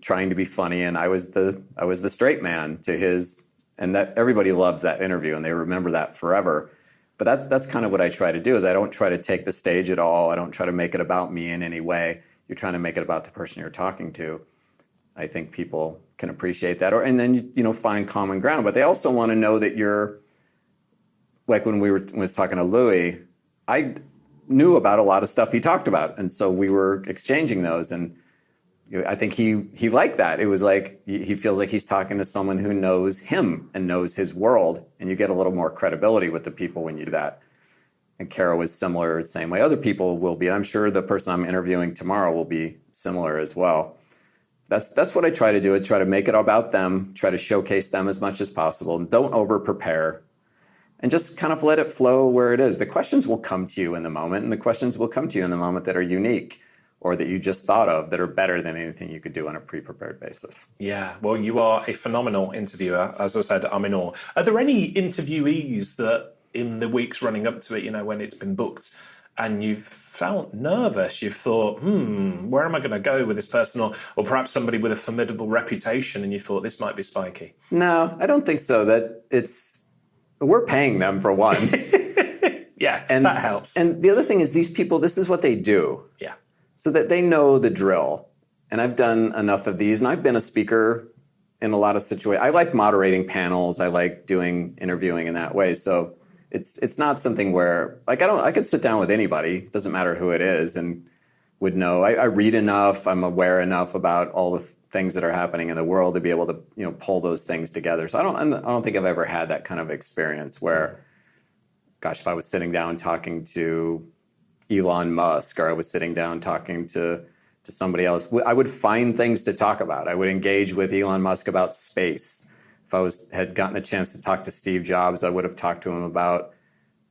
[SPEAKER 2] trying to be funny, and I was the straight man to his, and that everybody loves that interview and they remember that forever. But that's kind of what I try to do. Is I don't try to take the stage at all. I don't try to make it about me in any way. You're trying to make it about the person you're talking to. I think people can appreciate that, and then find common ground. But they also want to know that you're, like when was talking to Louis, I knew about a lot of stuff he talked about, and so we were exchanging those, and I think he liked that. It was like he feels like he's talking to someone who knows him and knows his world, and you get a little more credibility with the people when you do that. And Kara was similar, the same way. Other people will be. I'm sure the person I'm interviewing tomorrow will be similar as well. That's what I try to do. I try to make it about them, try to showcase them as much as possible. Don't over-prepare, and just kind of let it flow where it is. The questions will come to you in the moment, and the questions will come to you in the moment that are unique or that you just thought of that are better than anything you could do on a pre-prepared basis.
[SPEAKER 3] Yeah, well, you are a phenomenal interviewer. As I said, I'm in awe. Are there any interviewees that in the weeks running up to it, when it's been booked, and you've felt nervous, you've thought, where am I going to go with this person? Or perhaps somebody with a formidable reputation, and you thought, this might be spiky?
[SPEAKER 2] No, I don't think so. We're paying them for one.
[SPEAKER 3] Yeah, and that helps.
[SPEAKER 2] And the other thing is, these people, this is what they do.
[SPEAKER 3] Yeah.
[SPEAKER 2] So that they know the drill. And I've done enough of these, and I've been a speaker in a lot of situations. I like moderating panels. I like doing interviewing in that way. So it's not something where, like, I could sit down with anybody, doesn't matter who it is, and would know. I read enough, I'm aware enough about all the things that are happening in the world to be able to pull those things together. So I don't think I've ever had that kind of experience where, gosh, if I was sitting down talking to Elon Musk, or I was sitting down talking to somebody else, I would find things to talk about. I would engage with Elon Musk about space. If I had gotten a chance to talk to Steve Jobs, I would have talked to him about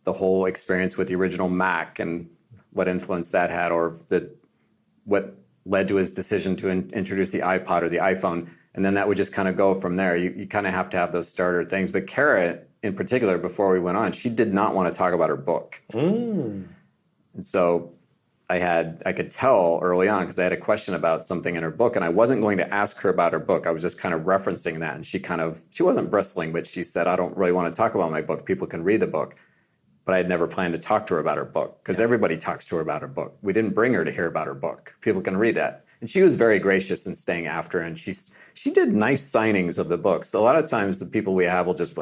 [SPEAKER 2] the whole experience with the original Mac and what influence that had, or what led to his decision to introduce the iPod or the iPhone. And then that would just kind of go from there. You kind of have to have those starter things. But Kara, in particular, before we went on, she did not want to talk about her book. And so I could tell early on, because I had a question about something in her book, and I wasn't going to ask her about her book. I was just kind of referencing that. And she wasn't bristling, but she said, I don't really want to talk about my book. People can read the book. But I had never planned to talk to her about her book, because everybody talks to her about her book. We didn't bring her to hear about her book. People can read that. And she was very gracious in staying after, and she did nice signings of the books. A lot of times the people we have will just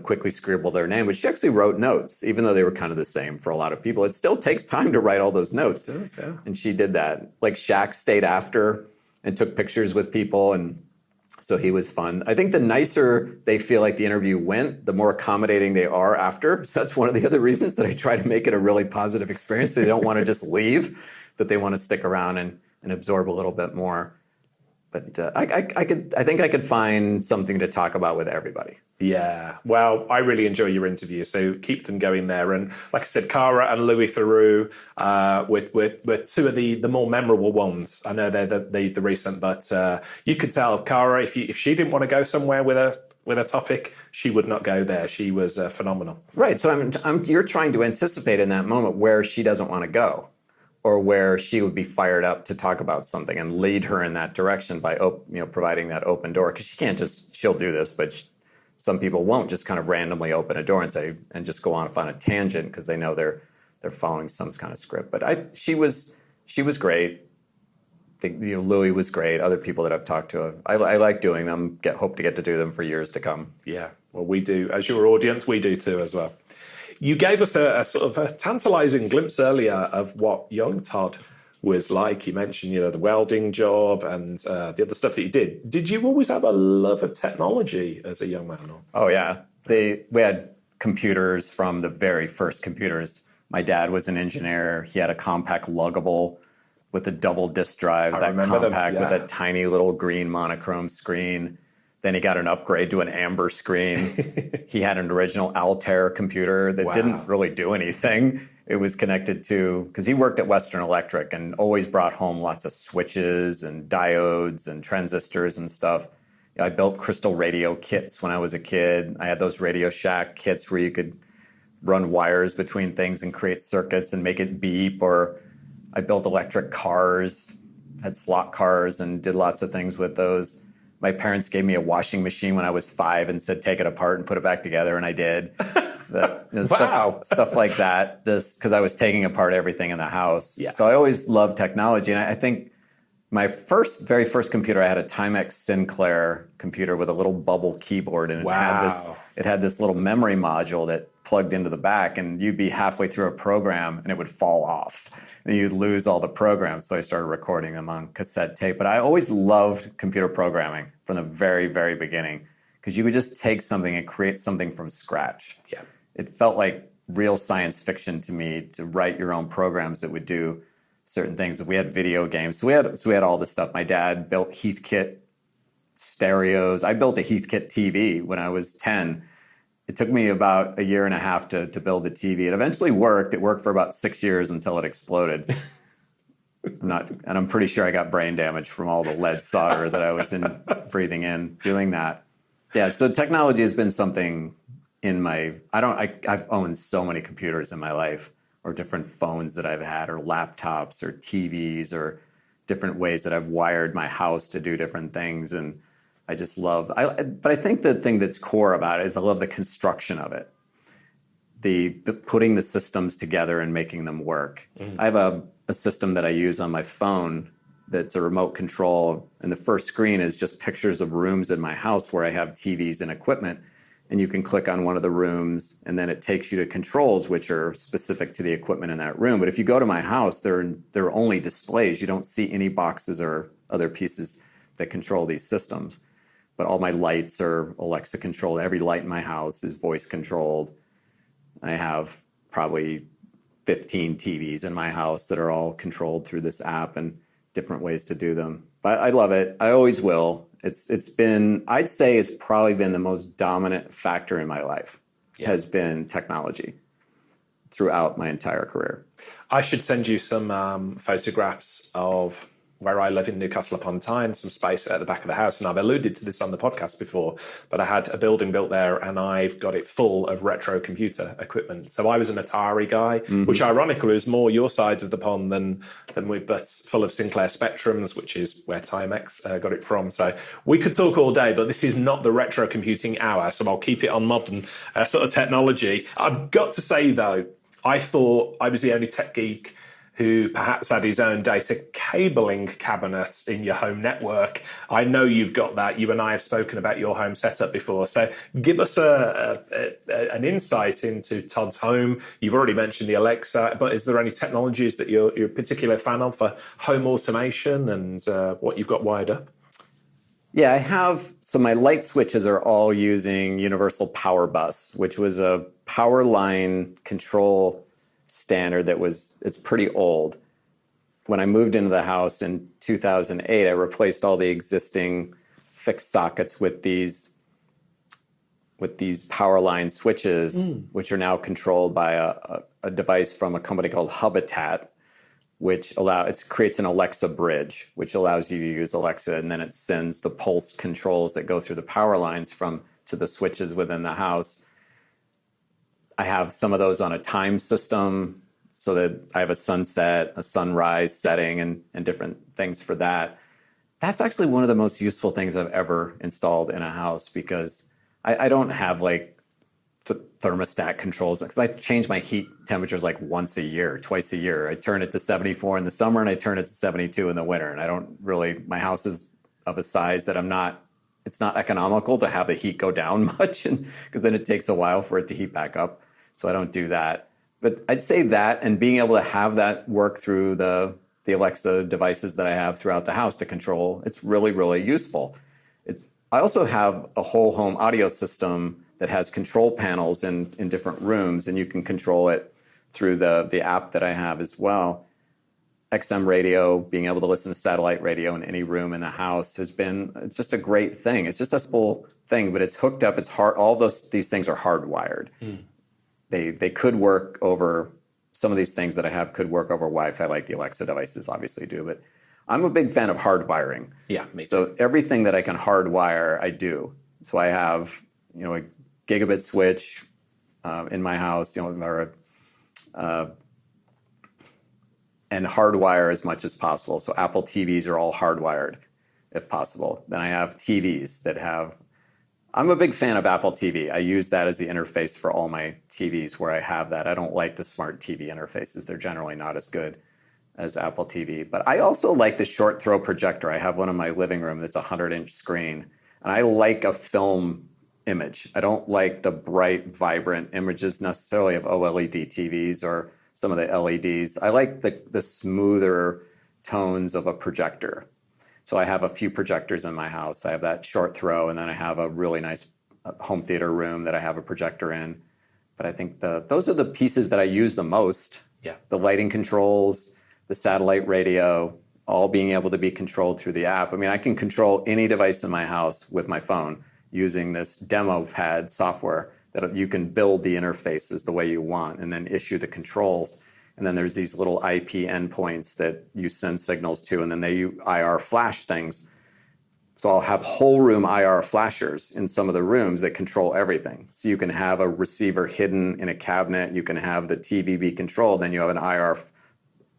[SPEAKER 2] quickly scribble their name, but she actually wrote notes, even though they were kind of the same for a lot of people. It still takes time to write all those notes.
[SPEAKER 3] Yes, yeah.
[SPEAKER 2] And she did that. Like Shaq stayed after and took pictures with people, and so he was fun. I think the nicer they feel like the interview went, the more accommodating they are after. So that's one of the other reasons that I try to make it a really positive experience. So they don't want to just leave, that they want to stick around and absorb a little bit more. But I think I could find something to talk about with everybody.
[SPEAKER 3] Yeah, well, I really enjoy your interview, so keep them going there. And like I said, Kara and Louis Theroux were two of the more memorable ones. I know they're the recent, but you could tell Kara, if she didn't want to go somewhere with a topic, she would not go there. She was phenomenal.
[SPEAKER 2] Right. So you're trying to anticipate in that moment where she doesn't want to go, or where she would be fired up to talk about something, and lead her in that direction by providing that open door. Because she'll do this, but some people won't just kind of randomly open a door and just go off on a tangent, because they know they're they're following some kind of script. But she was great. Louis was great. Other people that I've talked to, I like doing them. Hope to get to do them for years to come.
[SPEAKER 3] Yeah, well, we do. As your audience, we do too as well. You gave us a sort of a tantalizing glimpse earlier of what young Todd was like. You mentioned, the welding job and the other stuff that you did. Did you always have a love of technology as a young man?
[SPEAKER 2] Oh, yeah. We had computers from the very first computers. My dad was an engineer. He had a compact luggable with the double disk drives, that compact with a tiny little green monochrome screen. Then he got an upgrade to an amber screen. He had an original Altair computer that didn't really do anything. It was connected to, because he worked at Western Electric and always brought home lots of switches and diodes and transistors and stuff. I built crystal radio kits when I was a kid. I had those Radio Shack kits where you could run wires between things and create circuits and make it beep. Or I built electric cars, had slot cars, and did lots of things with those. My parents gave me a washing machine when I was 5 and said, take it apart and put it back together, and I did. Stuff like that, because I was taking apart everything in the house. Yeah. So I always loved technology. And I think my very first computer, I had a Timex Sinclair computer with a little bubble keyboard, and it had this little memory module that plugged into the back, and you'd be halfway through a program and it would fall off. And you'd lose all the programs. So I started recording them on cassette tape. But I always loved computer programming from the very, very beginning, because you would just take something and create something from scratch. Yeah. It felt like real science fiction to me to write your own programs that would do certain things. We had video games. So we had all this stuff. My dad built Heathkit stereos. I built a Heathkit TV when I was 10. It took me about a year and a half to build the TV. It eventually worked. It worked for about 6 years until it exploded. I'm pretty sure I got brain damage from all the lead solder that I was breathing in doing that. Yeah, so technology has been something in my, I've owned so many computers in my life, or different phones that I've had, or laptops, or TVs, or different ways that I've wired my house to do different things. And I just love, but I think the thing that's core about it is I love the construction of it. The putting the systems together and making them work. I have a system that I use on my phone that's a remote control, and the first screen is just pictures of rooms in my house where I have TVs and equipment, and you can click on one of the rooms, and then it takes you to controls which are specific to the equipment in that room. But if you go to my house, there are only displays. You don't see any boxes or other pieces that control these systems. But all my lights are Alexa controlled. Every light in my house is voice controlled. I have probably 15 TVs in my house that are all controlled through this app, and different ways to do them. But I love it. I always will. It's been, I'd say it's probably been the most dominant factor in my life, has been technology throughout my entire career.
[SPEAKER 3] I should send you some photographs of where I live in Newcastle upon Tyne, some space at the back of the house. And I've alluded to this on the podcast before, but I had a building built there and I've got it full of retro computer equipment. So I was an Atari guy, which ironically was more your side of the pond than we, but full of Sinclair Spectrums, which is where Timex got it from. So we could talk all day, but this is not the retro computing hour. So I'll keep it on modern sort of technology. I've got to say though, I thought I was the only tech geek who perhaps had his own data cabling cabinet in your home network. I know you've got that. You and I have spoken about your home setup before. So give us an insight into Todd's home. You've already mentioned the Alexa, but is there any technologies that you're a particular fan of for home automation and what you've got wired up?
[SPEAKER 2] Yeah, I have. So my light switches are all using Universal Power Bus, which was a power line control standard it's pretty old. When I moved into the house in 2008, I replaced all the existing fixed sockets with these power line switches, which are now controlled by a device from a company called Habitat, which creates an Alexa bridge, which allows you to use Alexa, and then it sends the pulse controls that go through the power lines to the switches within the house. I have some of those on a time system so that I have a sunset, a sunrise setting, and different things for that. That's actually one of the most useful things I've ever installed in a house, because I don't have like thermostat controls, because I change my heat temperatures like twice a year. I turn it to 74 in the summer and I turn it to 72 in the winter. And I don't really, my house is of a size that it's not economical to have the heat go down much, because then it takes a while for it to heat back up. So I don't do that. But I'd say that, and being able to have that work through the Alexa devices that I have throughout the house to control, it's really, really useful. I also have a whole home audio system that has control panels in different rooms, and you can control it through the app that I have as well. XM radio, being able to listen to satellite radio in any room in the house it's just a great thing. It's just a simple thing, but it's hooked up. It's hard. These things are hardwired. They could work over, some of these things that I have could work over Wi-Fi, like the Alexa devices obviously do, but I'm a big fan of hardwiring.
[SPEAKER 3] Yeah, me too.
[SPEAKER 2] So everything that I can hardwire, I do. So I have, a gigabit switch in my house, and hardwire as much as possible. So Apple TVs are all hardwired, if possible. Then I have TVs I'm a big fan of Apple TV. I use that as the interface for all my TVs where I have that. I don't like the smart TV interfaces. They're generally not as good as Apple TV. But I also like the short throw projector. I have one in my living room that's a 100-inch screen. And I like a film image. I don't like the bright, vibrant images necessarily of OLED TVs or some of the LEDs. I like the smoother tones of a projector. So I have a few projectors in my house. I have that short throw, and then I have a really nice home theater room that I have a projector in. But I think those are the pieces that I use the most.
[SPEAKER 3] Yeah.
[SPEAKER 2] The lighting controls, the satellite radio, all being able to be controlled through the app. I mean, I can control any device in my house with my phone using this demo pad software that you can build the interfaces the way you want and then issue the controls. And then there's these little IP endpoints that you send signals to, and then they IR flash things. So I'll have whole room IR flashers in some of the rooms that control everything. So you can have a receiver hidden in a cabinet, you can have the TV be controlled, then you have an IR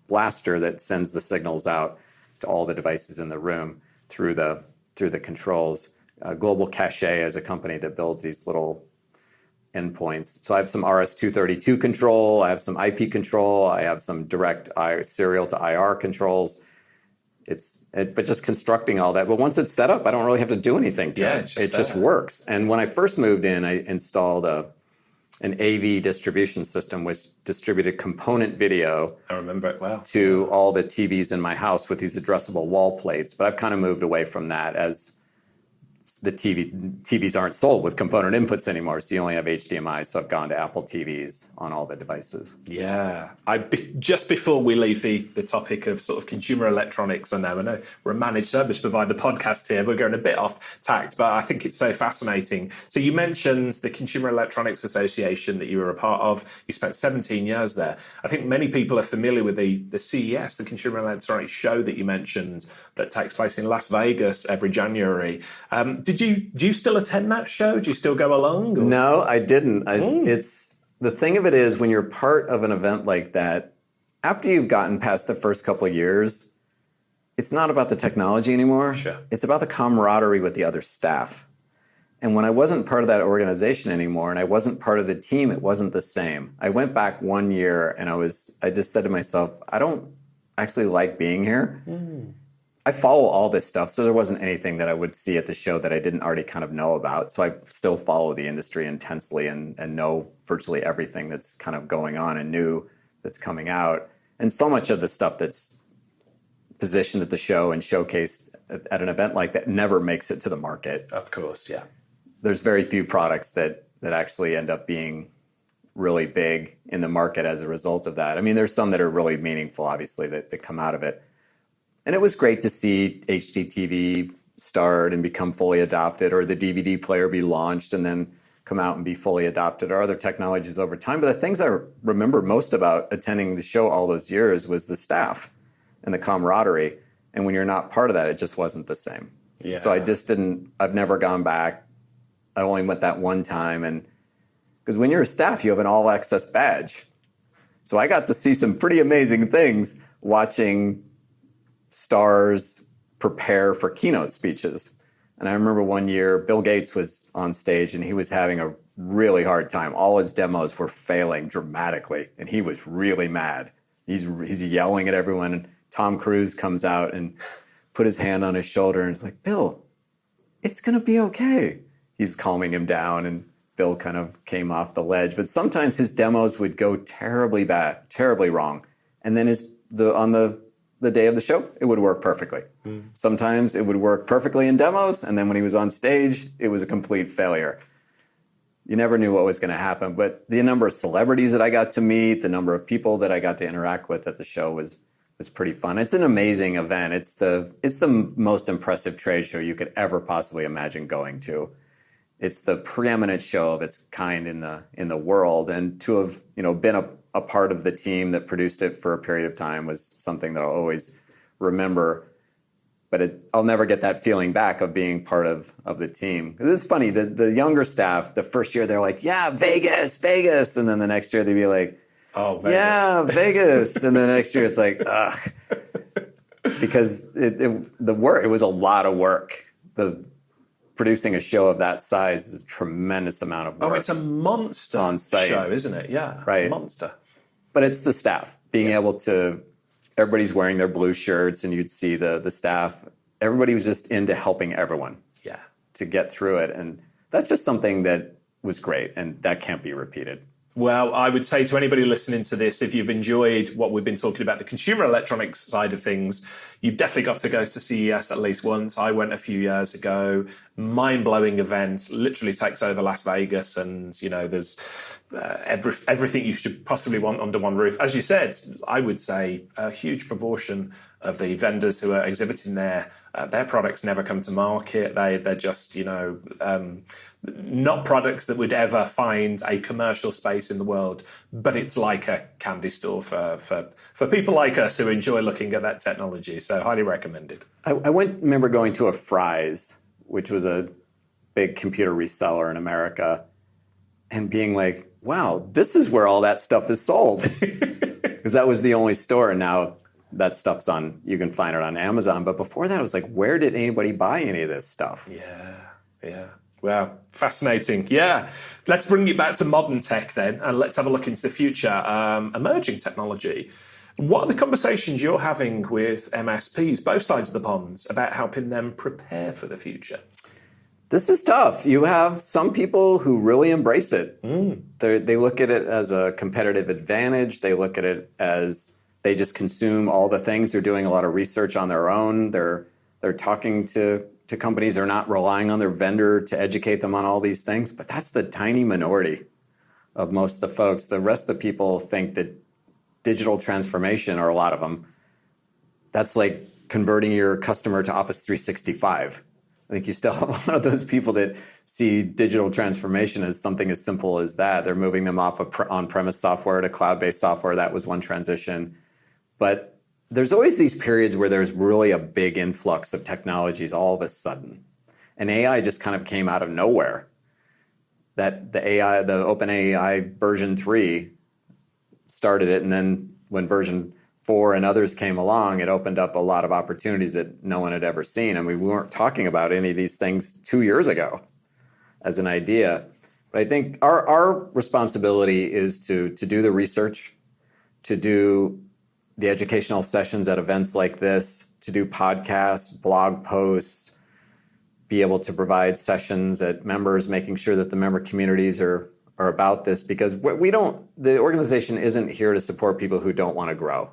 [SPEAKER 2] blaster that sends the signals out to all the devices in the room through the controls. Global Cache is a company that builds these little endpoints. So I have some RS-232 control, I have some IP control, I have some direct serial to IR controls. But just constructing all that. But once it's set up, I don't really have to do anything to it. It just works. And when I first moved in, I installed an AV distribution system which distributed component video.
[SPEAKER 3] I remember it well.
[SPEAKER 2] To all the TVs in my house with these addressable wall plates. But I've kind of moved away from that as the TVs aren't sold with component inputs anymore, so you only have HDMI. So I've gone to Apple TVs on all the devices.
[SPEAKER 3] Yeah, just before we leave the topic of sort of consumer electronics, I know we're a managed service provider podcast here. We're going a bit off tact, but I think it's so fascinating. So you mentioned the Consumer Electronics Association that you were a part of. You spent 17 years there. I think many people are familiar with the CES, the Consumer Electronics Show that you mentioned, that takes place in Las Vegas every January. Do you still attend that show? Do you still go along? Or?
[SPEAKER 2] No, I didn't. It's the thing of it is, when you're part of an event like that, after you've gotten past the first couple of years, it's not about the technology anymore.
[SPEAKER 3] Sure.
[SPEAKER 2] It's about the camaraderie with the other staff. And when I wasn't part of that organization anymore and I wasn't part of the team, it wasn't the same. I went back 1 year and I just said to myself, I don't actually like being here. I follow all this stuff, so there wasn't anything that I would see at the show that I didn't already kind of know about. So I still follow the industry intensely and know virtually everything that's kind of going on and new that's coming out. And so much of the stuff that's positioned at the show and showcased at an event like that never makes it to the market.
[SPEAKER 3] Of course, yeah.
[SPEAKER 2] There's very few products that actually end up being really big in the market as a result of that. I mean, there's some that are really meaningful, obviously, that come out of it. And it was great to see HDTV start and become fully adopted, or the DVD player be launched and then come out and be fully adopted, or other technologies over time. But the things I remember most about attending the show all those years was the staff and the camaraderie. And when you're not part of that, it just wasn't the same.
[SPEAKER 3] Yeah.
[SPEAKER 2] So I've never gone back. I only went that one time. And because when you're a staff, you have an all access badge. So I got to see some pretty amazing things watching stars prepare for keynote speeches. And I remember one year Bill Gates was on stage and he was having a really hard time. All his demos were failing dramatically, and he was really mad. He's yelling at everyone, and Tom Cruise comes out and put his hand on his shoulder and is like, Bill, it's going to be okay. He's calming him down, and Bill kind of came off the ledge. But sometimes his demos would go terribly bad, terribly wrong. And then on the day of the show, it would work perfectly. Sometimes it would work perfectly in demos, and then when he was on stage, it was a complete failure. You never knew what was going to happen. But the number of celebrities that I got to meet, the number of people that I got to interact with at the show was pretty fun. It's an amazing event. It's the most impressive trade show you could ever possibly imagine going to. It's the preeminent show of its kind in the world, and to have been a part of the team that produced it for a period of time was something that I'll always remember. But I'll never get that feeling back of being part of the team. It's funny, the younger staff, the first year they're like, yeah, Vegas, and then the next year they'd be like,
[SPEAKER 3] oh, Vegas.
[SPEAKER 2] Yeah, Vegas, and then the next year it's like, ugh, because the work, it was a lot of work. Producing a show of that size is a tremendous amount of work.
[SPEAKER 3] Oh, it's a monster
[SPEAKER 2] on site
[SPEAKER 3] show, isn't it? Yeah,
[SPEAKER 2] right.
[SPEAKER 3] Monster.
[SPEAKER 2] But it's the staff being able to. Everybody's wearing their blue shirts, and you'd see the staff. Everybody was just into helping everyone.
[SPEAKER 3] Yeah.
[SPEAKER 2] To get through it, and that's just something that was great, and that can't be repeated.
[SPEAKER 3] Well, I would say to anybody listening to this, if you've enjoyed what we've been talking about, the consumer electronics side of things, you've definitely got to go to CES at least once. I went a few years ago. Mind-blowing event, literally takes over Las Vegas, and there's everything you should possibly want under one roof. As you said, I would say a huge proportion of the vendors who are exhibiting there, their products never come to market. They're just, not products that would ever find a commercial space in the world, but it's like a candy store for people like us who enjoy looking at that technology. So highly recommended.
[SPEAKER 2] I remember going to a Fry's, which was a big computer reseller in America, and being like, wow, this is where all that stuff is sold. Because that was the only store, and now that stuff's you can find it on Amazon. But before that, I was like, where did anybody buy any of this stuff?
[SPEAKER 3] Yeah. Wow, fascinating. Yeah. Let's bring it back to modern tech then, and let's have a look into the future. Emerging technology. What are the conversations you're having with MSPs, both sides of the ponds, about helping them prepare for the future?
[SPEAKER 2] This is tough. You have some people who really embrace it. They look at it as a competitive advantage. They look at it as they just consume all the things. They're doing a lot of research on their own. They're talking to companies. They're not relying on their vendor to educate them on all these things. But that's the tiny minority of most of the folks. The rest of the people think that digital transformation, or a lot of them, that's like converting your customer to Office 365. I think you still have a lot of those people that see digital transformation as something as simple as that. They're moving them off of on-premise software to cloud-based software. That was one transition. But there's always these periods where there's really a big influx of technologies all of a sudden. And AI just kind of came out of nowhere. That the OpenAI version 3 started it, and then when version 4 and others came along, it opened up a lot of opportunities that no one had ever seen. I mean, we weren't talking about any of these things 2 years ago as an idea. But I think our responsibility is to do the research, to do the educational sessions at events like this, to do podcasts, blog posts, be able to provide sessions at members, making sure that the member communities are about this, because the organization isn't here to support people who don't want to grow.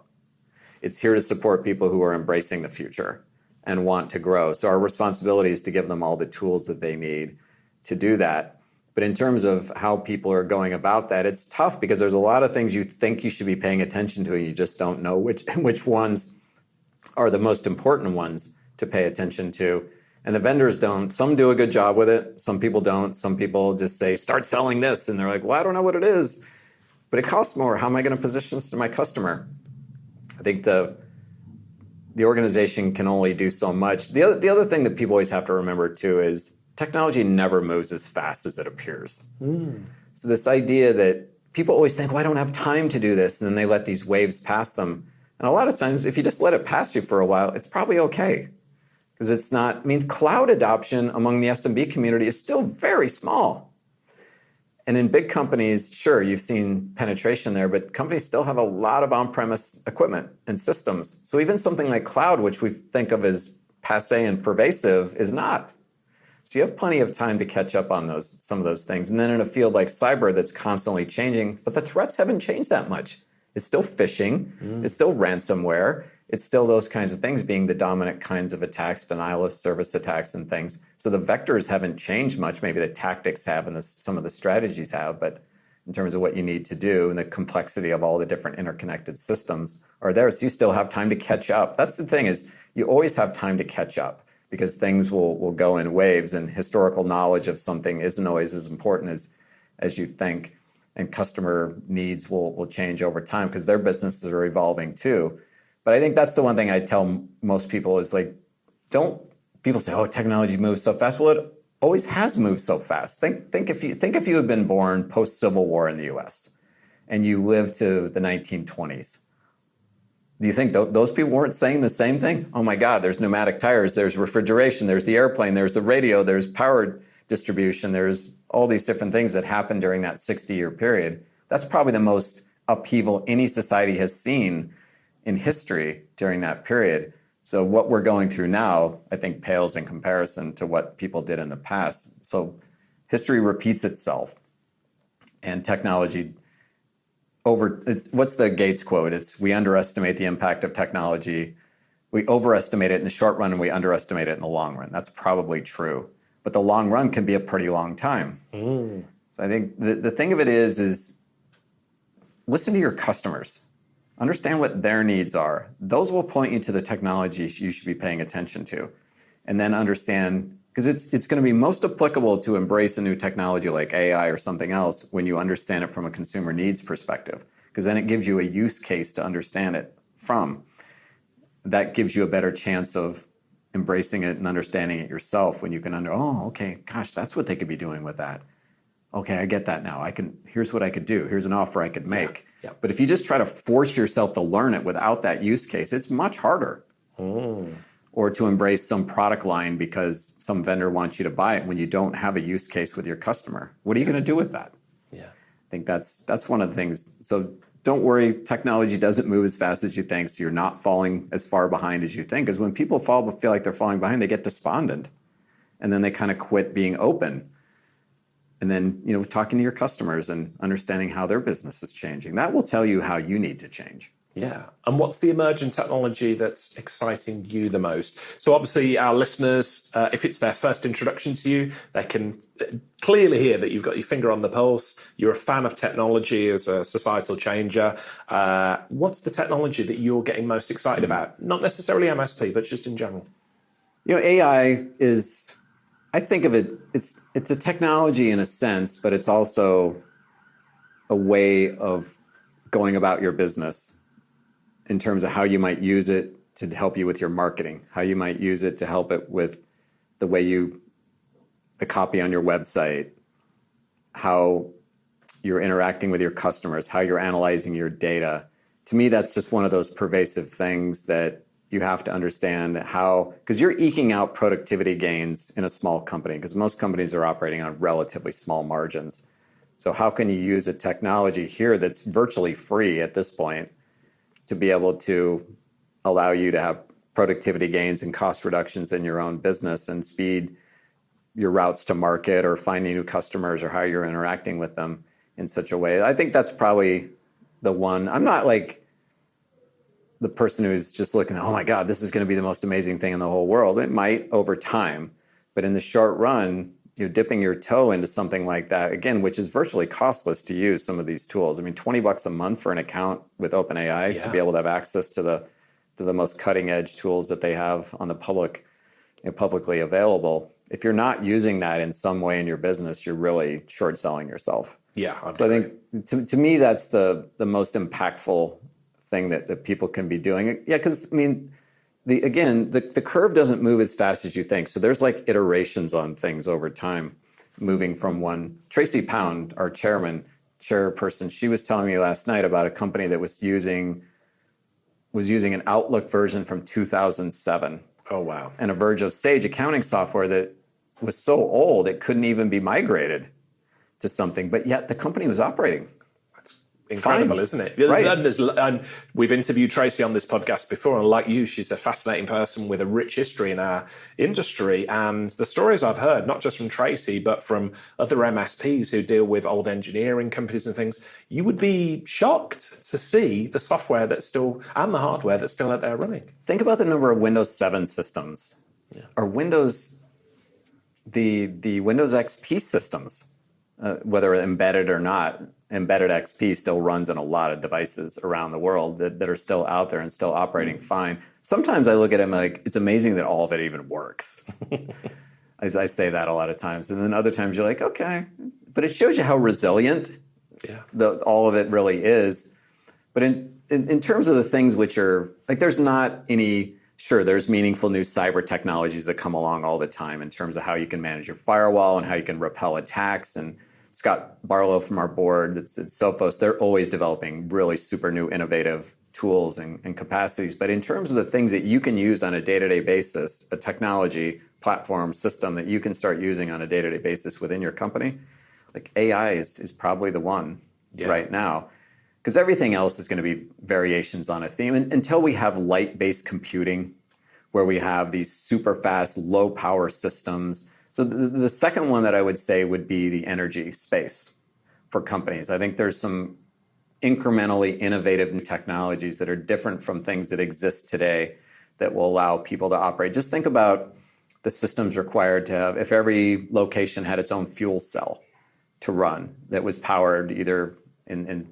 [SPEAKER 2] It's here to support people who are embracing the future and want to grow. So our responsibility is to give them all the tools that they need to do that. But in terms of how people are going about that, it's tough because there's a lot of things you think you should be paying attention to, and you just don't know which ones are the most important ones to pay attention to. And the vendors don't. Some do a good job with it. Some people don't. Some people just say, start selling this. And they're like, well, I don't know what it is, but it costs more. How am I going to position this to my customer? I think the organization can only do so much. The other thing that people always have to remember too is technology never moves as fast as it appears. So this idea that people always think, well, I don't have time to do this. And then they let these waves pass them. And a lot of times, if you just let it pass you for a while, it's probably okay. Because it's not, cloud adoption among the SMB community is still very small. And in big companies, sure, you've seen penetration there, but companies still have a lot of on-premise equipment and systems. So even something like cloud, which we think of as passé and pervasive, is not. So you have plenty of time to catch up on some of those things. And then in a field like cyber that's constantly changing, but the threats haven't changed that much. It's still phishing, it's still ransomware, it's still those kinds of things being the dominant kinds of attacks, denial of service attacks and things. So the vectors haven't changed much. Maybe the tactics have and some of the strategies have, but in terms of what you need to do and the complexity of all the different interconnected systems are there. So you still have time to catch up. That's the thing, is you always have time to catch up because things will go in waves, and historical knowledge of something isn't always as important as you think. And customer needs will change over time because their businesses are evolving too. But I think that's the one thing I tell most people is like, people say, oh, technology moves so fast. Well, it always has moved so fast. Think if you had been born post-Civil War in the US and you lived to the 1920s. Do you think those people weren't saying the same thing? Oh my God, there's pneumatic tires, there's refrigeration, there's the airplane, there's the radio, there's power distribution, there's all these different things that happened during that 60-year period. That's probably the most upheaval any society has seen in history during that period. So what we're going through now, I think, pales in comparison to what people did in the past. So history repeats itself, and technology what's the Gates quote? It's, we underestimate the impact of technology. We overestimate it in the short run and we underestimate it in the long run. That's probably true. But the long run can be a pretty long time. So I think the thing of it is listen to your customers. Understand what their needs are. Those will point you to the technology you should be paying attention to. And then understand, because it's going to be most applicable to embrace a new technology like AI or something else when you understand it from a consumer needs perspective, because then it gives you a use case to understand it from. That gives you a better chance of embracing it and understanding it yourself when you can okay, gosh, that's what they could be doing with that. Okay, I get that now. Here's what I could do. Here's an offer I could make.
[SPEAKER 1] Yeah.
[SPEAKER 2] But if you just try to force yourself to learn it without that use case, it's much harder. Or to embrace some product line because some vendor wants you to buy it when you don't have a use case with your customer. What are you going to do with that?
[SPEAKER 1] Yeah.
[SPEAKER 2] I think that's one of the things. So don't worry, technology doesn't move as fast as you think, so you're not falling as far behind as you think. Because when people feel like they're falling behind, they get despondent. And then they kind of quit being open. And then, talking to your customers and understanding how their business is changing. That will tell you how you need to change.
[SPEAKER 1] Yeah. And what's the emerging technology that's exciting you the most? So obviously our listeners, if it's their first introduction to you, they can clearly hear that you've got your finger on the pulse. You're a fan of technology as a societal changer. What's the technology that you're getting most excited about? Not necessarily MSP, but just in general.
[SPEAKER 2] AI is, I think of it, it's a technology in a sense, but it's also a way of going about your business in terms of how you might use it to help you with your marketing, how you might use it to help it with the way the copy on your website, how you're interacting with your customers, how you're analyzing your data. To me, that's just one of those pervasive things that you have to understand because you're eking out productivity gains in a small company, because most companies are operating on relatively small margins. So how can you use a technology here that's virtually free at this point to be able to allow you to have productivity gains and cost reductions in your own business and speed your routes to market or finding new customers or how you're interacting with them in such a way? I think that's probably the one. I'm not like the person who's just looking, oh my God, this is going to be the most amazing thing in the whole world. It might over time, but in the short run, you're dipping your toe into something like that, again, which is virtually costless to use some of these tools. I mean, $20 a month for an account with OpenAI to be able to have access to the most cutting edge tools that they have on the publicly available. If you're not using that in some way in your business, you're really short selling yourself.
[SPEAKER 1] Yeah.
[SPEAKER 2] So I think to me, that's the most impactful thing that people can be doing. Yeah, because I mean, the curve doesn't move as fast as you think. So there's like iterations on things over time, moving from one. Tracy Pound, our chairperson, she was telling me last night about a company that was using an Outlook version from 2007.
[SPEAKER 1] Oh, wow.
[SPEAKER 2] And a version of Sage accounting software that was so old it couldn't even be migrated. to something, but yet the company was operating.
[SPEAKER 3] Incredible,
[SPEAKER 2] fine.
[SPEAKER 3] Isn't it?
[SPEAKER 2] Right.
[SPEAKER 3] And we've interviewed Tracy on this podcast before, and like you, she's a fascinating person with a rich history in our industry. And the stories I've heard, not just from Tracy, but from other MSPs who deal with old engineering companies and things, you would be shocked to see the software that's still, and the hardware that's still out there running.
[SPEAKER 2] Think about the number of Windows 7 systems, or the Windows XP systems, whether embedded or not. Embedded XP still runs on a lot of devices around the world that are still out there and still operating fine. Sometimes I look at them like, it's amazing that all of it even works. I say that a lot of times. And then other times you're like, okay. But it shows you how resilient all of it really is. But in terms of the things which are, like, there's not any, sure, there's meaningful new cyber technologies that come along all the time in terms of how you can manage your firewall and how you can repel attacks. And Scott Barlow from our board that's at Sophos, they're always developing really super new innovative tools and capacities. But in terms of the things that you can use on a day-to-day basis, a technology platform system that you can start using on a day-to-day basis within your company, like AI is probably the one right now. Because everything else is going to be variations on a theme until we have light-based computing where we have these super fast, low-power systems. So the second one that I would say would be the energy space for companies. I think there's some incrementally innovative new technologies that are different from things that exist today that will allow people to operate. Just think about the systems required to have, if every location had its own fuel cell to run that was powered either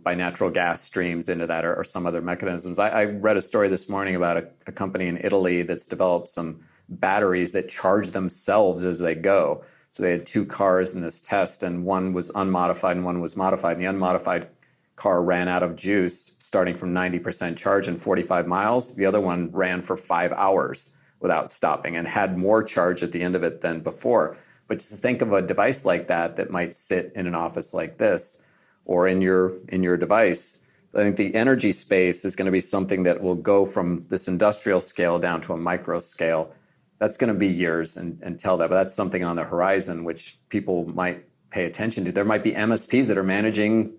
[SPEAKER 2] by natural gas streams into that or some other mechanisms. I read a story this morning about a company in Italy that's developed some batteries that charge themselves as they go. So they had two cars in this test, and one was unmodified and one was modified. And the unmodified car ran out of juice starting from 90% charge in 45 miles. The other one ran for 5 hours without stopping and had more charge at the end of it than before. But just think of a device like that might sit in an office like this or in your device. I think the energy space is going to be something that will go from this industrial scale down to a micro scale. That's going to be years until that, but that's something on the horizon which people might pay attention to. There might be MSPs that are managing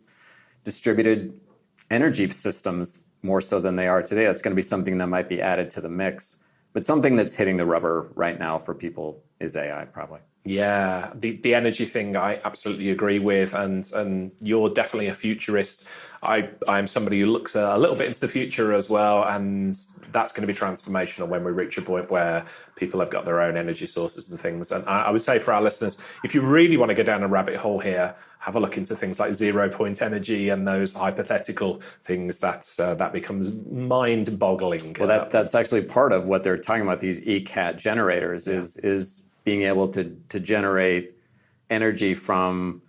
[SPEAKER 2] distributed energy systems more so than they are today. That's going to be something that might be added to the mix. But something that's hitting the rubber right now for people is AI, probably.
[SPEAKER 3] Yeah, the energy thing I absolutely agree with, and you're definitely a futurist. I'm somebody who looks a little bit into the future as well, and that's going to be transformational when we reach a point where people have got their own energy sources and things. And I would say for our listeners, if you really want to go down a rabbit hole here, have a look into things like 0-point energy and those hypothetical things. That becomes mind-boggling.
[SPEAKER 2] Well, that's actually part of what they're talking about. These ECAT generators is being able to generate energy from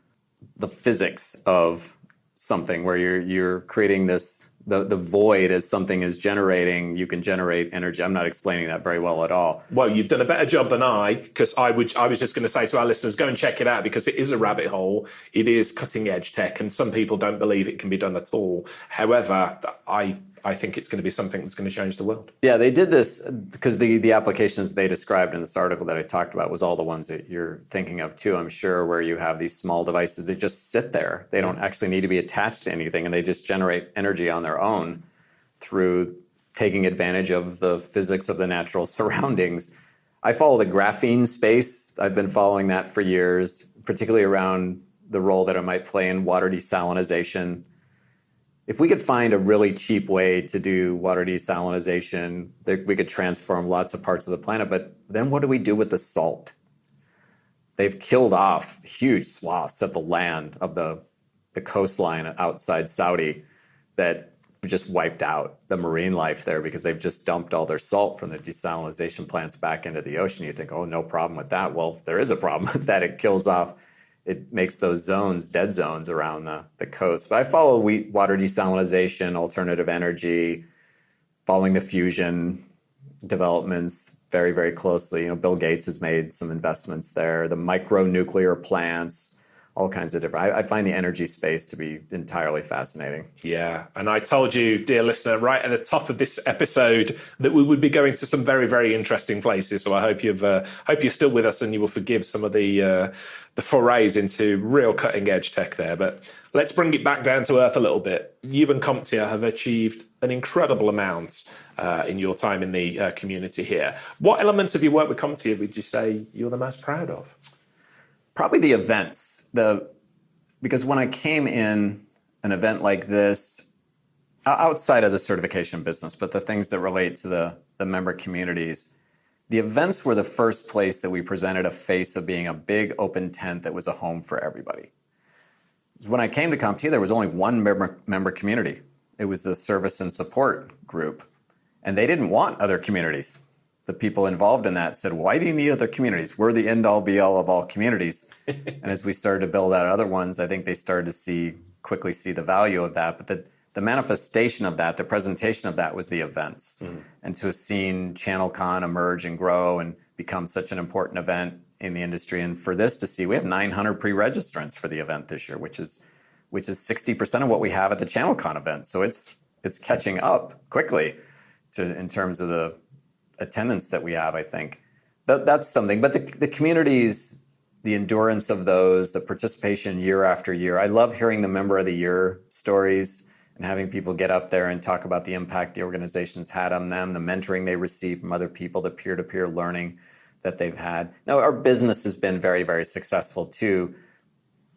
[SPEAKER 2] the physics of something, where you're creating this the void as something is generating. You can generate energy. I'm not explaining that very well at all.
[SPEAKER 3] Well, you've done a better job than I, because I was just going to say to our listeners, go and check it out, because it is a rabbit hole. It is cutting edge tech, and some people don't believe it can be done at all. However, I think it's going to be something that's going to change the world.
[SPEAKER 2] Yeah, they did this because the applications they described in this article that I talked about was all the ones that you're thinking of too, I'm sure, where you have these small devices that just sit there. They don't actually need to be attached to anything, and they just generate energy on their own through taking advantage of the physics of the natural surroundings. I follow the graphene space. I've been following that for years, particularly around the role that it might play in water desalination. If we could find a really cheap way to do water desalination, we could transform lots of parts of the planet. But then what do we do with the salt? They've killed off huge swaths of the land, of the coastline outside Saudi, that just wiped out the marine life there because they've just dumped all their salt from the desalination plants back into the ocean. You think, oh, no problem with that. Well, there is a problem with that. It kills off. It makes those zones, dead zones around the coast. But I follow water desalination, alternative energy, following the fusion developments very, very closely. Bill Gates has made some investments there. The micronuclear plants, all kinds of different. I find the energy space to be entirely fascinating.
[SPEAKER 3] Yeah, and I told you, dear listener, right at the top of this episode that we would be going to some very, very interesting places. So I hope you're still with us and you will forgive some of the forays into real cutting edge tech there. But let's bring it back down to earth a little bit. You and CompTIA have achieved an incredible amount in your time in the community here. What elements of your work with CompTIA would you say you're the most proud of?
[SPEAKER 2] Probably the events. Because when I came in an event like this, outside of the certification business, but the things that relate to the member communities, the events were the first place that we presented a face of being a big open tent that was a home for everybody. When I came to CompTIA, there was only one member community. It was the service and support group, and they didn't want other communities. The people involved in that said, why do you need other communities? We're the end-all, be-all of all communities. And as we started to build out other ones, I think they started to quickly see the value of that. But the manifestation of that, the presentation of that was the events. And to have seen ChannelCon emerge and grow and become such an important event in the industry. And for this to see, we have 900 pre-registrants for the event this year, which is 60% of what we have at the ChannelCon event. So it's catching up quickly in terms of the attendance that we have. I think that's something. But the communities, the endurance of those, the participation year after year. I love hearing the member of the year stories and having people get up there and talk about the impact the organization's had on them, the mentoring they receive from other people, the peer-to-peer learning that they've had. Now, our business has been very, very successful too,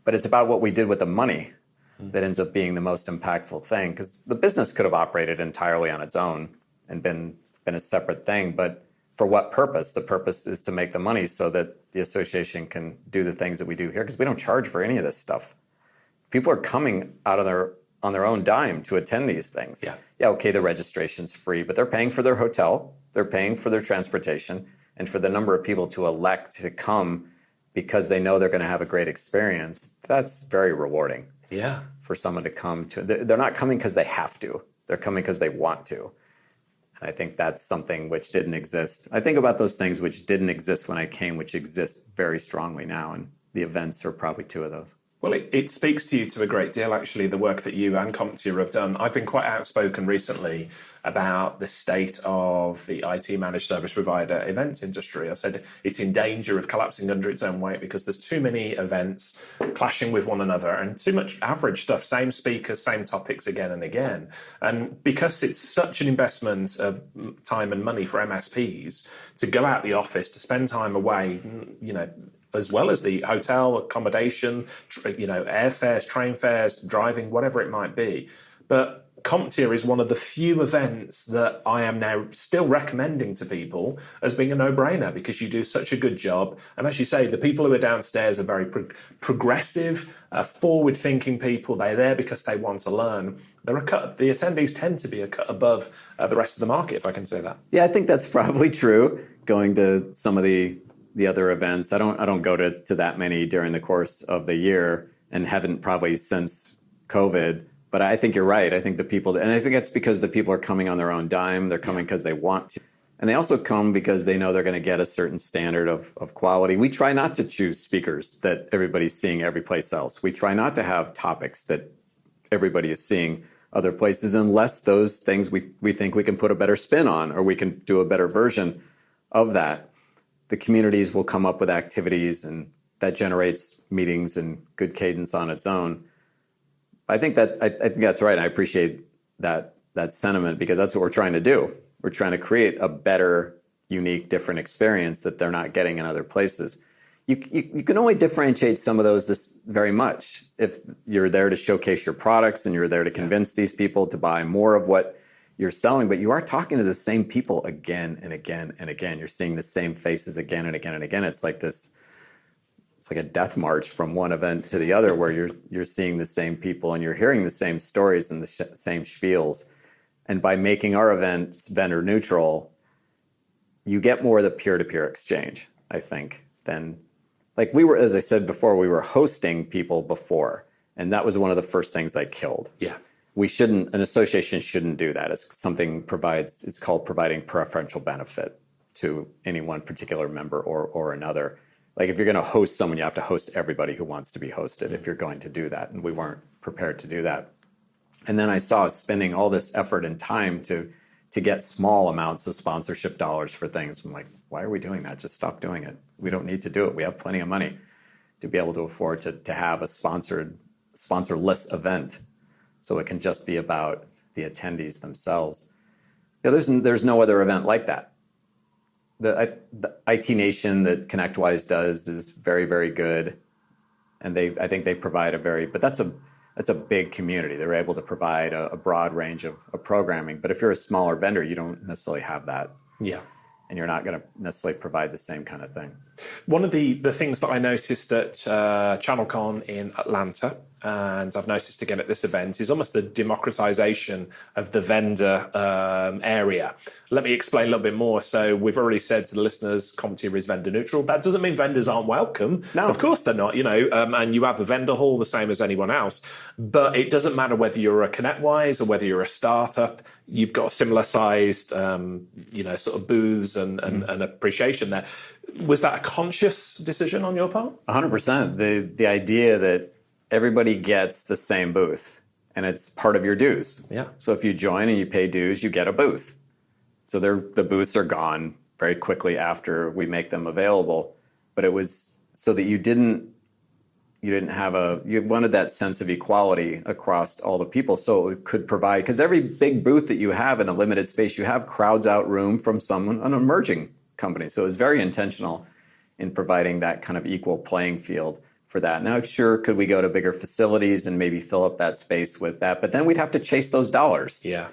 [SPEAKER 2] but it's about what we did with the money that ends up being the most impactful thing, because the business could have operated entirely on its own and been a separate thing, but for what purpose? The purpose is to make the money so that the association can do the things that we do here, because we don't charge for any of this stuff. People are coming out of on their own dime to attend these things. Yeah, okay, the registration's free, but they're paying for their hotel, they're paying for their transportation, and for the number of people to elect to come because they know they're going to have a great experience, that's very rewarding.
[SPEAKER 3] Yeah.
[SPEAKER 2] For someone to come to. They're not coming because they have to. They're coming because they want to. I think that's something which didn't exist. I think about those things which didn't exist when I came, which exist very strongly now, and the events are probably two of those.
[SPEAKER 3] Well, it speaks to you to a great deal, actually, the work that you and CompTIA have done. I've been quite outspoken recently about the state of the IT managed service provider events industry. I said it's in danger of collapsing under its own weight because there's too many events clashing with one another and too much average stuff, same speakers, same topics again and again. And because it's such an investment of time and money for MSPs to go out the office, to spend time away, as well as the hotel, accommodation, airfares, train fares, driving, whatever it might be. But CompTIA is one of the few events that I am now still recommending to people as being a no-brainer because you do such a good job. And as you say, the people who are downstairs are very progressive, forward-thinking people. They're there because they want to learn. The attendees tend to be a cut above the rest of the market, if I can say that.
[SPEAKER 2] Yeah, I think that's probably true. Going to some of the other events, I don't go to that many during the course of the year, and haven't probably since COVID. But I think you're right. I think the people, and I think that's because the people are coming on their own dime. They're coming because they want to. And they also come because they know they're going to get a certain standard of quality. We try not to choose speakers that everybody's seeing every place else. We try not to have topics that everybody is seeing other places unless those things we think we can put a better spin on, or we can do a better version of that. The communities will come up with activities, and that generates meetings and good cadence on its own. I think that's right. I appreciate that sentiment, because that's what we're trying to do. We're trying to create a better, unique, different experience that they're not getting in other places. You can only differentiate some of those this very much if you're there to showcase your products and you're there to convince these people to buy more of what you're selling, but you are talking to the same people again and again and again. You're seeing the same faces again and again and again. It's like a death march from one event to the other, where you're seeing the same people and you're hearing the same stories and the same spiels. And by making our events vendor neutral, you get more of the peer-to-peer exchange, I think, than like we were, as I said before, we were hosting people before. And that was one of the first things I killed.
[SPEAKER 3] Yeah.
[SPEAKER 2] An association shouldn't do that. It's called providing preferential benefit to any one particular member or another. like if you're going to host someone, you have to host everybody who wants to be hosted if you're going to do that. And we weren't prepared to do that. And then I saw us spending all this effort and time to get small amounts of sponsorship dollars for things. I'm like, why are we doing that? Just stop doing it. We don't need to do it. We have plenty of money to be able to afford to have a sponsorless event. So it can just be about the attendees themselves. There's no other event like that. The IT Nation that ConnectWise does is very, very good. And I think they provide but that's a big community. They're able to provide a broad range of programming. But if you're a smaller vendor, you don't necessarily have that.
[SPEAKER 3] Yeah.
[SPEAKER 2] And you're not going to necessarily provide the same kind of thing.
[SPEAKER 3] One of the things that I noticed at ChannelCon in Atlanta, and I've noticed again at this event, is almost the democratization of the vendor area. Let me explain a little bit more. So we've already said to the listeners, CompTIA is vendor neutral. That doesn't mean vendors aren't welcome.
[SPEAKER 2] No.
[SPEAKER 3] Of course they're not, and you have a vendor hall the same as anyone else. But it doesn't matter whether you're a ConnectWise or whether you're a startup. You've got similar sized, sort of booths and appreciation there. Was that a conscious decision on your part?
[SPEAKER 2] 100%. The idea that everybody gets the same booth and it's part of your dues.
[SPEAKER 3] Yeah.
[SPEAKER 2] So if you join and you pay dues, you get a booth. So the booths are gone very quickly after we make them available. But it was so that you wanted that sense of equality across all the people. So it could provide, because every big booth that you have in a limited space, you have crowds out room from an emerging company. So it was very intentional in providing that kind of equal playing field for that. Now, sure, could we go to bigger facilities and maybe fill up that space with that? But then we'd have to chase those dollars.
[SPEAKER 3] Yeah.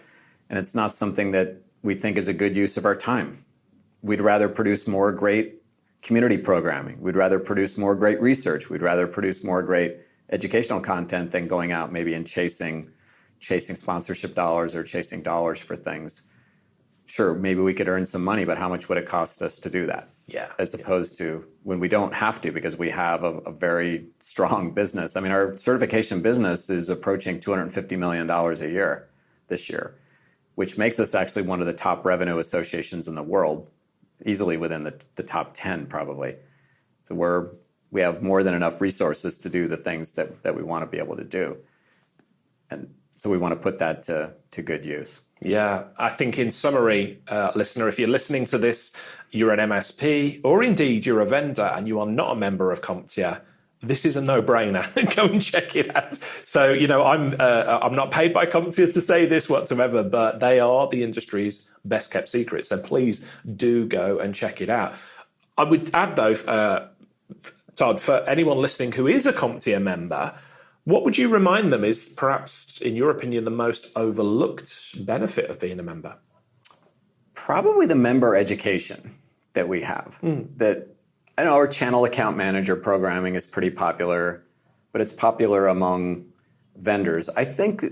[SPEAKER 2] And it's not something that we think is a good use of our time. We'd rather produce more great community programming. We'd rather produce more great research. We'd rather produce more great educational content than going out maybe and chasing sponsorship dollars or chasing dollars for things. Sure, maybe we could earn some money, but how much would it cost us to do that?
[SPEAKER 3] Yeah.
[SPEAKER 2] As opposed to when we don't have to, because we have a very strong business. I mean, our certification business is approaching $250 million a year this year, which makes us actually one of the top revenue associations in the world, easily within the top 10 probably. So we have more than enough resources to do the things that we want to be able to do. And so we want to put that to good use.
[SPEAKER 3] Yeah, I think in summary, listener, if you're listening to this, you're an MSP, or indeed you're a vendor and you are not a member of CompTIA, this is a no-brainer. Go and check it out. So, I'm not paid by CompTIA to say this whatsoever, but they are the industry's best kept secret. So please do go and check it out. I would add though, Todd, for anyone listening who is a CompTIA member, what would you remind them is perhaps, in your opinion, the most overlooked benefit of being a member?
[SPEAKER 2] Probably the member education that we have. That I know our channel account manager programming is pretty popular, but it's popular among vendors. I think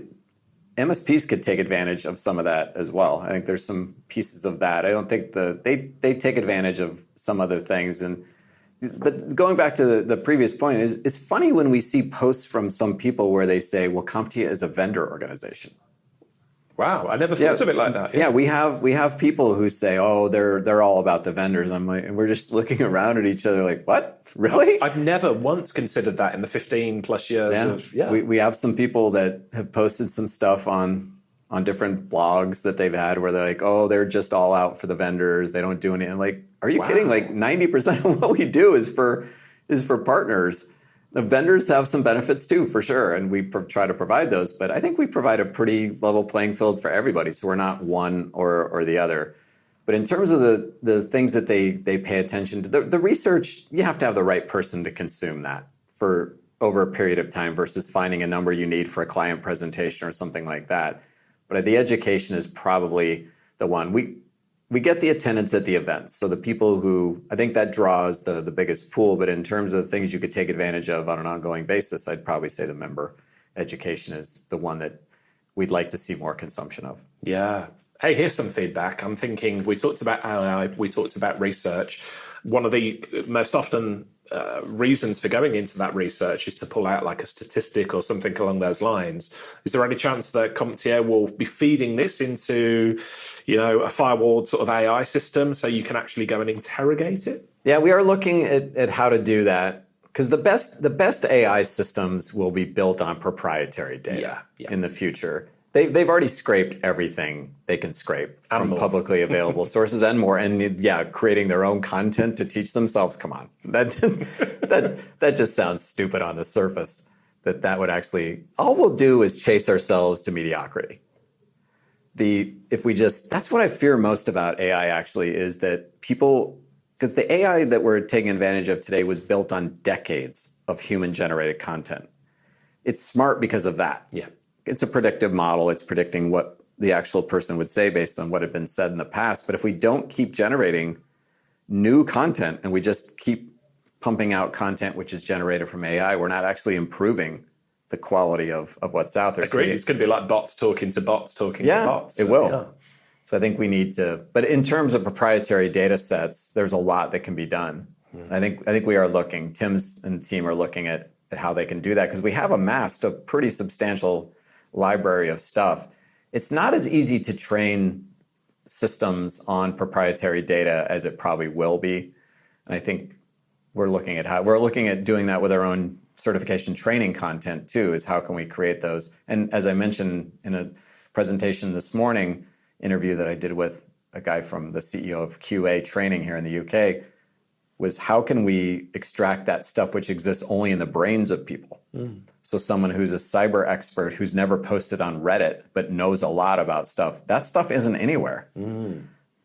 [SPEAKER 2] MSPs could take advantage of some of that as well. I think there's some pieces of that. I don't think they take advantage of some other things. But going back to the previous point, it's funny when we see posts from some people where they say, well, CompTIA is a vendor organization.
[SPEAKER 3] Wow, I never thought of it like that.
[SPEAKER 2] Yeah, we have people who say, oh, they're all about the vendors. I'm like, and we're just looking around at each other like, what? Really?
[SPEAKER 3] I've never once considered that in the 15 plus years
[SPEAKER 2] We have some people that have posted some stuff on different blogs that they've had where they're like, oh, they're just all out for the vendors. They don't do anything. Like, are you kidding? Like 90% of what we do is for partners. The vendors have some benefits too, for sure, and we try to provide those. But I think we provide a pretty level playing field for everybody, so we're not one or the other. But in terms of the things that they pay attention to, the research, you have to have the right person to consume that for over a period of time versus finding a number you need for a client presentation or something like that. But the education is probably the one. We get the attendance at the events. So the people who, I think that draws the biggest pool. But in terms of things you could take advantage of on an ongoing basis, I'd probably say the member education is the one that we'd like to see more consumption of.
[SPEAKER 3] Yeah. Hey, here's some feedback. I'm thinking we talked about AI, we talked about research. One of the most often reasons for going into that research is to pull out like a statistic or something along those lines. Is there any chance that CompTIA will be feeding this into, a firewalled sort of AI system so you can actually go and interrogate it?
[SPEAKER 2] Yeah, we are looking at how to do that, because the best AI systems will be built on proprietary data in the future. They've already scraped everything they can scrape from publicly available sources and more. And creating their own content to teach themselves. Come on, that just sounds stupid on the surface. That would actually, all we'll do is chase ourselves to mediocrity. That's what I fear most about AI actually, is that people, because the AI that we're taking advantage of today was built on decades of human generated content. It's smart because of that.
[SPEAKER 3] Yeah.
[SPEAKER 2] It's a predictive model. It's predicting what the actual person would say based on what had been said in the past. But if we don't keep generating new content and we just keep pumping out content which is generated from AI, we're not actually improving the quality of what's out there.
[SPEAKER 3] Agreed. It's going to be like bots talking to bots talking to bots.
[SPEAKER 2] It will. Yeah. So I think we need to, but in terms of proprietary data sets, there's a lot that can be done. I think we are looking, Tim's and the team are looking at how they can do that, because we have amassed a pretty substantial library of stuff. It's not as easy to train systems on proprietary data as it probably will be. And I think we're looking at doing that with our own certification training content too, is how can we create those? And as I mentioned in a presentation this morning, interview that I did with a guy from the CEO of QA training here in the UK, was how can we extract that stuff which exists only in the brains of people? So someone who's a cyber expert who's never posted on Reddit but knows a lot about stuff, that stuff isn't anywhere.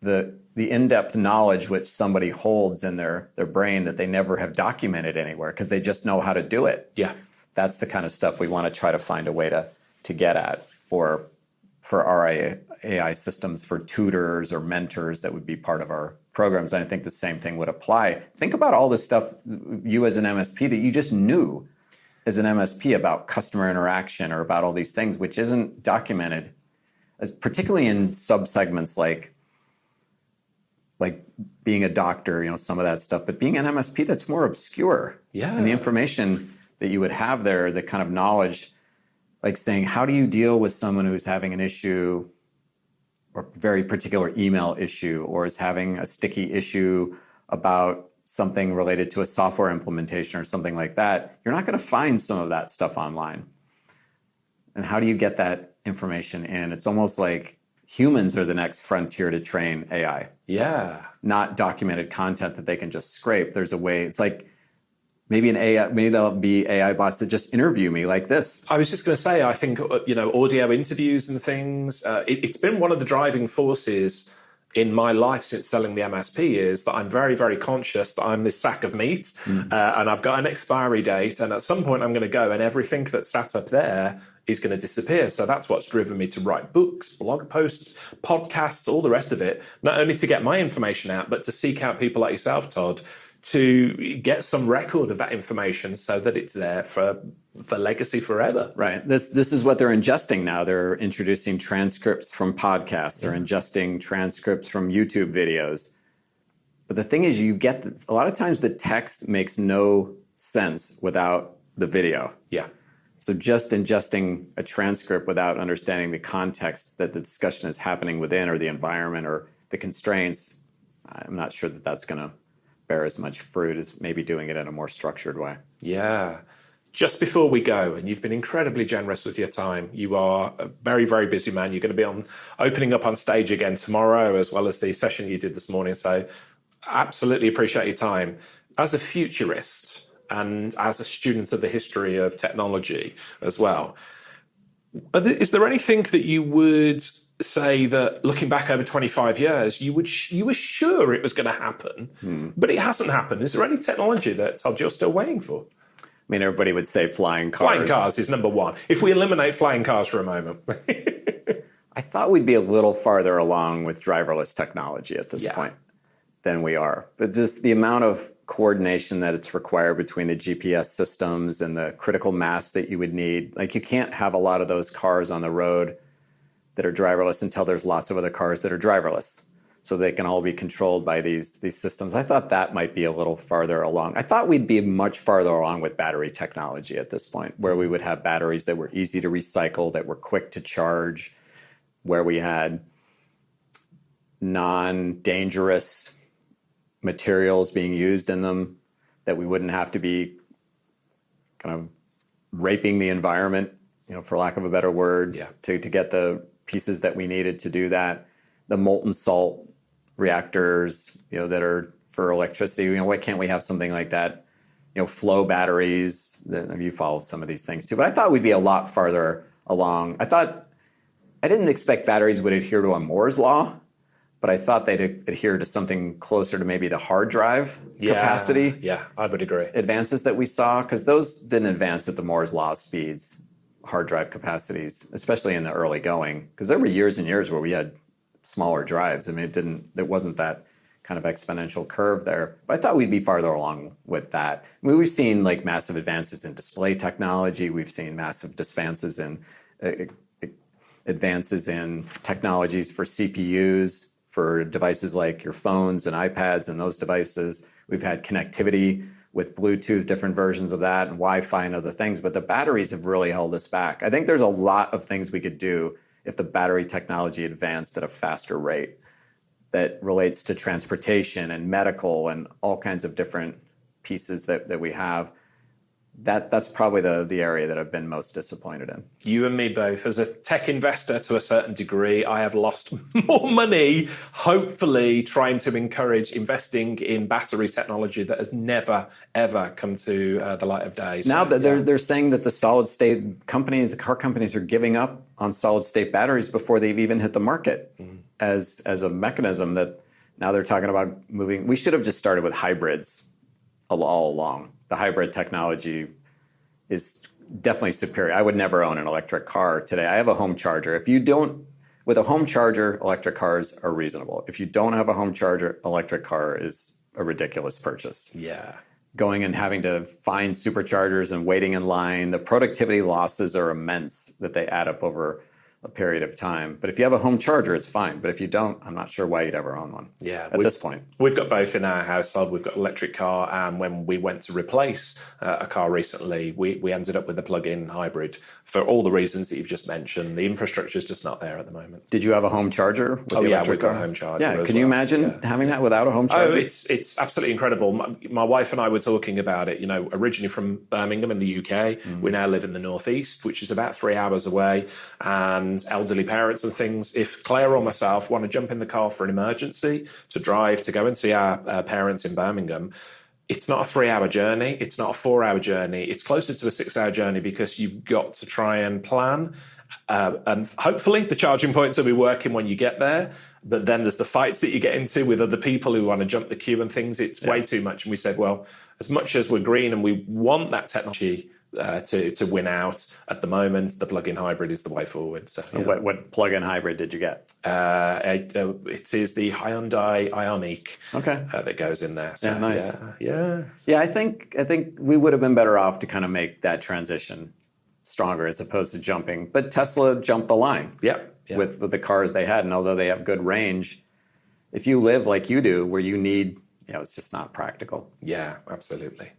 [SPEAKER 2] The in-depth knowledge which somebody holds in their brain that they never have documented anywhere because they just know how to do it.
[SPEAKER 3] Yeah.
[SPEAKER 2] That's the kind of stuff we want to try to find a way to get at for our AI systems, for tutors or mentors that would be part of our programs. And I think the same thing would apply. Think about all this stuff you as an MSP that you just knew as an MSP about customer interaction or about all these things, which isn't documented, as particularly in subsegments like being a doctor, some of that stuff, but being an MSP, that's more obscure.
[SPEAKER 3] Yeah.
[SPEAKER 2] And the information that you would have there, the kind of knowledge, like saying, how do you deal with someone who's having an issue or very particular email issue, or is having a sticky issue about something related to a software implementation or something like that? You're not going to find some of that stuff online. And how do you get that information in? It's almost like humans are the next frontier to train AI.
[SPEAKER 3] Yeah.
[SPEAKER 2] Not documented content that they can just scrape. There's a way, it's like, maybe there'll be AI bots that just interview me like this.
[SPEAKER 3] I was just going to say, I think, audio interviews and things, it's been one of the driving forces in my life since selling the MSP, is that I'm very, very conscious that I'm this sack of meat and I've got an expiry date. And at some point I'm going to go, and everything that's sat up there is going to disappear. So that's what's driven me to write books, blog posts, podcasts, all the rest of it, not only to get my information out, but to seek out people like yourself, Todd, to get some record of that information so that it's there for legacy forever.
[SPEAKER 2] Right. This is what they're ingesting now. They're introducing transcripts from podcasts. They're ingesting transcripts from YouTube videos. But the thing is, a lot of times the text makes no sense without the video.
[SPEAKER 3] Yeah.
[SPEAKER 2] So just ingesting a transcript without understanding the context that the discussion is happening within, or the environment or the constraints, I'm not sure that that's going to bear as much fruit as maybe doing it in a more structured way.
[SPEAKER 3] Yeah. Just before we go, and you've been incredibly generous with your time. You are a very, very busy man. You're going to be opening up on stage again tomorrow, as well as the session you did this morning. So absolutely appreciate your time. As a futurist and as a student of the history of technology as well, is there anything that you would say that, looking back over 25 years, you were sure it was going to happen, but it hasn't happened? Is there any technology that, Todd, you're still waiting for?
[SPEAKER 2] I mean, everybody would say flying cars.
[SPEAKER 3] Flying cars is number one. If we eliminate flying cars for a moment.
[SPEAKER 2] I thought we'd be a little farther along with driverless technology at this point than we are. But just the amount of coordination that it's required between the GPS systems and the critical mass that you would need. Like, you can't have a lot of those cars on the road that are driverless until there's lots of other cars that are driverless. so they can all be controlled by these systems. I thought that might be a little farther along. I thought we'd be much farther along with battery technology at this point, where we would have batteries that were easy to recycle, that were quick to charge, where we had non-dangerous materials being used in them, that we wouldn't have to be kind of raping the environment, for lack of a better word, to get the pieces that we needed to do that. The molten salt reactors, that are for electricity, why can't we have something like that? Flow batteries. You followed some of these things too, but I thought we'd be a lot farther along. I didn't expect batteries would adhere to a Moore's law, but I thought they'd adhere to something closer to maybe the hard drive capacity.
[SPEAKER 3] Yeah, I would agree.
[SPEAKER 2] Advances that we saw, because those didn't advance at the Moore's law speeds, hard drive capacities, especially in the early going, because there were years and years where we had smaller drives. I mean, it wasn't that kind of exponential curve there, but I thought we'd be farther along with that. I mean, we've seen like massive advances in display technology. We've seen massive advances in technologies for CPUs, for devices like your phones and iPads and those devices. We've had connectivity with Bluetooth, different versions of that, and Wi-Fi and other things, but the batteries have really held us back. I think there's a lot of things we could do if the battery technology advanced at a faster rate that relates to transportation and medical and all kinds of different pieces that we have. That's probably the area that I've been most disappointed in.
[SPEAKER 3] You and me both. As a tech investor to a certain degree, I have lost more money, hopefully trying to encourage investing in battery technology that has never, ever come to the light of day.
[SPEAKER 2] Now that they're saying that the solid state companies, the car companies, are giving up on solid state batteries before they've even hit the market as a mechanism, that now they're talking about moving. We should have just started with hybrids all along. The hybrid technology is definitely superior. I would never own an electric car today. I have a home charger. With a home charger, electric cars are reasonable. If you don't have a home charger, electric car is a ridiculous purchase.
[SPEAKER 3] Yeah.
[SPEAKER 2] Going and having to find superchargers and waiting in line, the productivity losses are immense that they add up over a period of time. But if you have a home charger, it's fine. But if you don't, I'm not sure why you'd ever own one.
[SPEAKER 3] Yeah,
[SPEAKER 2] at this point.
[SPEAKER 3] We've got both in our household. We've got an electric car, and when we went to replace a car recently, we ended up with a plug-in hybrid for all the reasons that you've just mentioned. The infrastructure is just not there at the moment.
[SPEAKER 2] Did you have a home charger with the electric car?
[SPEAKER 3] We've got a home charger.
[SPEAKER 2] Yeah, can you imagine having that without a home charger?
[SPEAKER 3] Oh, it's absolutely incredible. My wife and I were talking about it. Originally from Birmingham in the UK, we now live in the northeast, which is about 3 hours away, and elderly parents and things. If Claire or myself want to jump in the car for an emergency to drive to go and see our parents in Birmingham, it's not a 3-hour journey. It's not a 4-hour journey. It's closer to a 6-hour journey, because you've got to try and plan. And hopefully the charging points will be working when you get there. But then there's the fights that you get into with other people who want to jump the queue and things. It's way too much. And we said, well, as much as we're green and we want that technology to win out, at the moment, the plug-in hybrid is the way forward. So, yeah.
[SPEAKER 2] What plug-in hybrid did you get?
[SPEAKER 3] It is the Hyundai Ioniq that goes in there. So,
[SPEAKER 2] yeah, nice.
[SPEAKER 3] Yeah.
[SPEAKER 2] I think we would have been better off to kind of make that transition stronger as opposed to jumping. But Tesla jumped the line with the cars they had. And although they have good range, if you live like you do, where you need, it's just not practical.
[SPEAKER 3] Yeah, absolutely.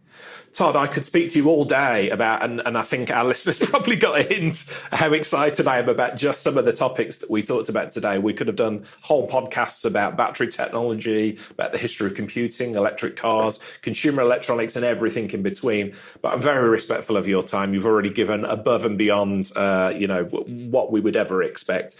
[SPEAKER 3] Todd, I could speak to you all day about, and I think our listeners probably got a hint how excited I am about just some of the topics that we talked about today. We could have done whole podcasts about battery technology, about the history of computing, electric cars, consumer electronics, and everything in between. But I'm very respectful of your time. You've already given above and beyond, what we would ever expect.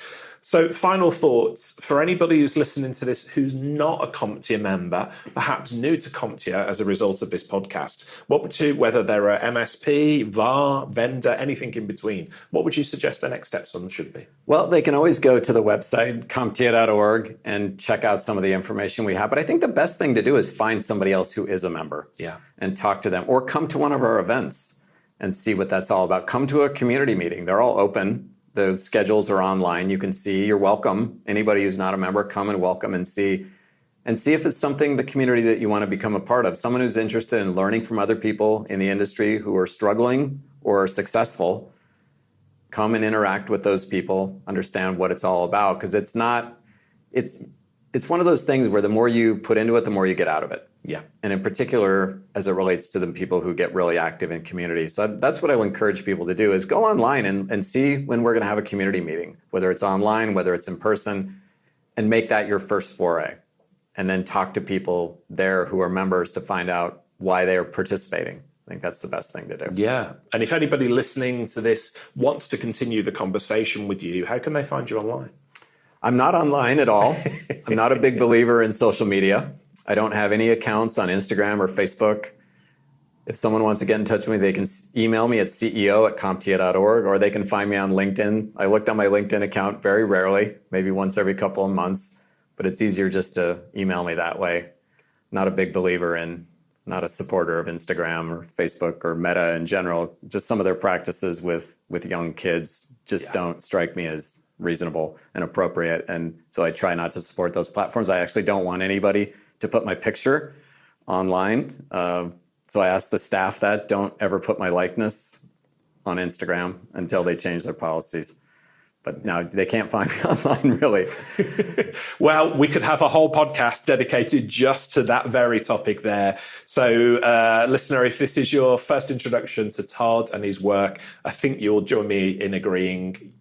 [SPEAKER 3] So final thoughts for anybody who's listening to this who's not a CompTIA member, perhaps new to CompTIA as a result of this podcast, whether they're a MSP, VAR, vendor, anything in between, what would you suggest the next steps on should be?
[SPEAKER 2] Well, they can always go to the website, CompTIA.org, and check out some of the information we have. But I think the best thing to do is find somebody else who is a member and talk to them, or come to one of our events and see what that's all about. Come to a community meeting. They're all open. The schedules are online. You can see. You're welcome. Anybody who's not a member, come and welcome and see if it's something, the community that you want to become a part of. Someone who's interested in learning from other people in the industry who are struggling or successful. Come and interact with those people. Understand what it's all about, because it's it's one of those things where the more you put into it, the more you get out of it.
[SPEAKER 3] Yeah.
[SPEAKER 2] And in particular, as it relates to the people who get really active in community. So that's what I would encourage people to do is go online and see when we're going to have a community meeting, whether it's online, whether it's in person, and make that your first foray. And then talk to people there who are members to find out why they're participating. I think that's the best thing to do.
[SPEAKER 3] Yeah. And if anybody listening to this wants to continue the conversation with you, how can they find you online?
[SPEAKER 2] I'm not online at all. I'm not a big believer in social media. I don't have any accounts on Instagram or Facebook. If someone wants to get in touch with me, they can email me at ceo@comptia.org, or they can find me on LinkedIn. I looked on my LinkedIn account very rarely, maybe once every couple of months, but it's easier just to email me that way. Not a big believer in, not a supporter of Instagram or Facebook or Meta in general. Just some of their practices with young kids just don't strike me as reasonable and appropriate. And so I try not to support those platforms. I actually don't want anybody to put my picture online. So I asked the staff that don't ever put my likeness on Instagram until they change their policies. But now they can't find me online, really.
[SPEAKER 3] Well, we could have a whole podcast dedicated just to that very topic there. So, listener, if this is your first introduction to Todd and his work, I think you'll join me in agreeing.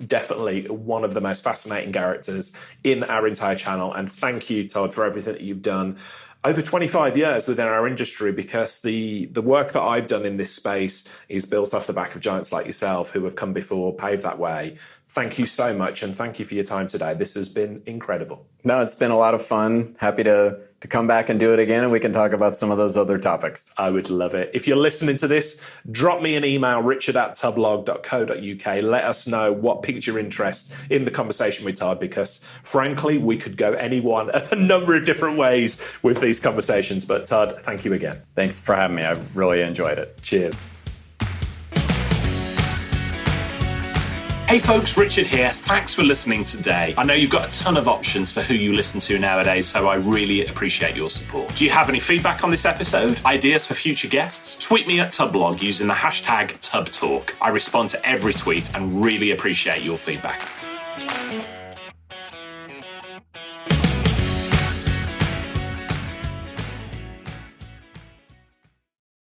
[SPEAKER 3] Definitely one of the most fascinating characters in our entire channel. And thank you, Todd, for everything that you've done over 25 years within our industry, because the work that I've done in this space is built off the back of giants like yourself who have come before, paved that way. Thank you so much, and thank you for your time today. This has been incredible.
[SPEAKER 2] No, it's been a lot of fun. Happy to come back and do it again, and we can talk about some of those other topics.
[SPEAKER 3] I would love it. If you're listening to this, drop me an email, richard@tubblog.co.uk. Let us know what piqued your interest in the conversation with Todd, because frankly, we could go any one of a number of different ways with these conversations. But Todd, thank you again.
[SPEAKER 2] Thanks for having me. I really enjoyed it.
[SPEAKER 3] Cheers. Hey folks, Richard here. Thanks for listening today. I know you've got a ton of options for who you listen to nowadays, so I really appreciate your support. Do you have any feedback on this episode? Ideas for future guests? Tweet me at Tubblog using the hashtag TubTalk. I respond to every tweet and really appreciate your feedback.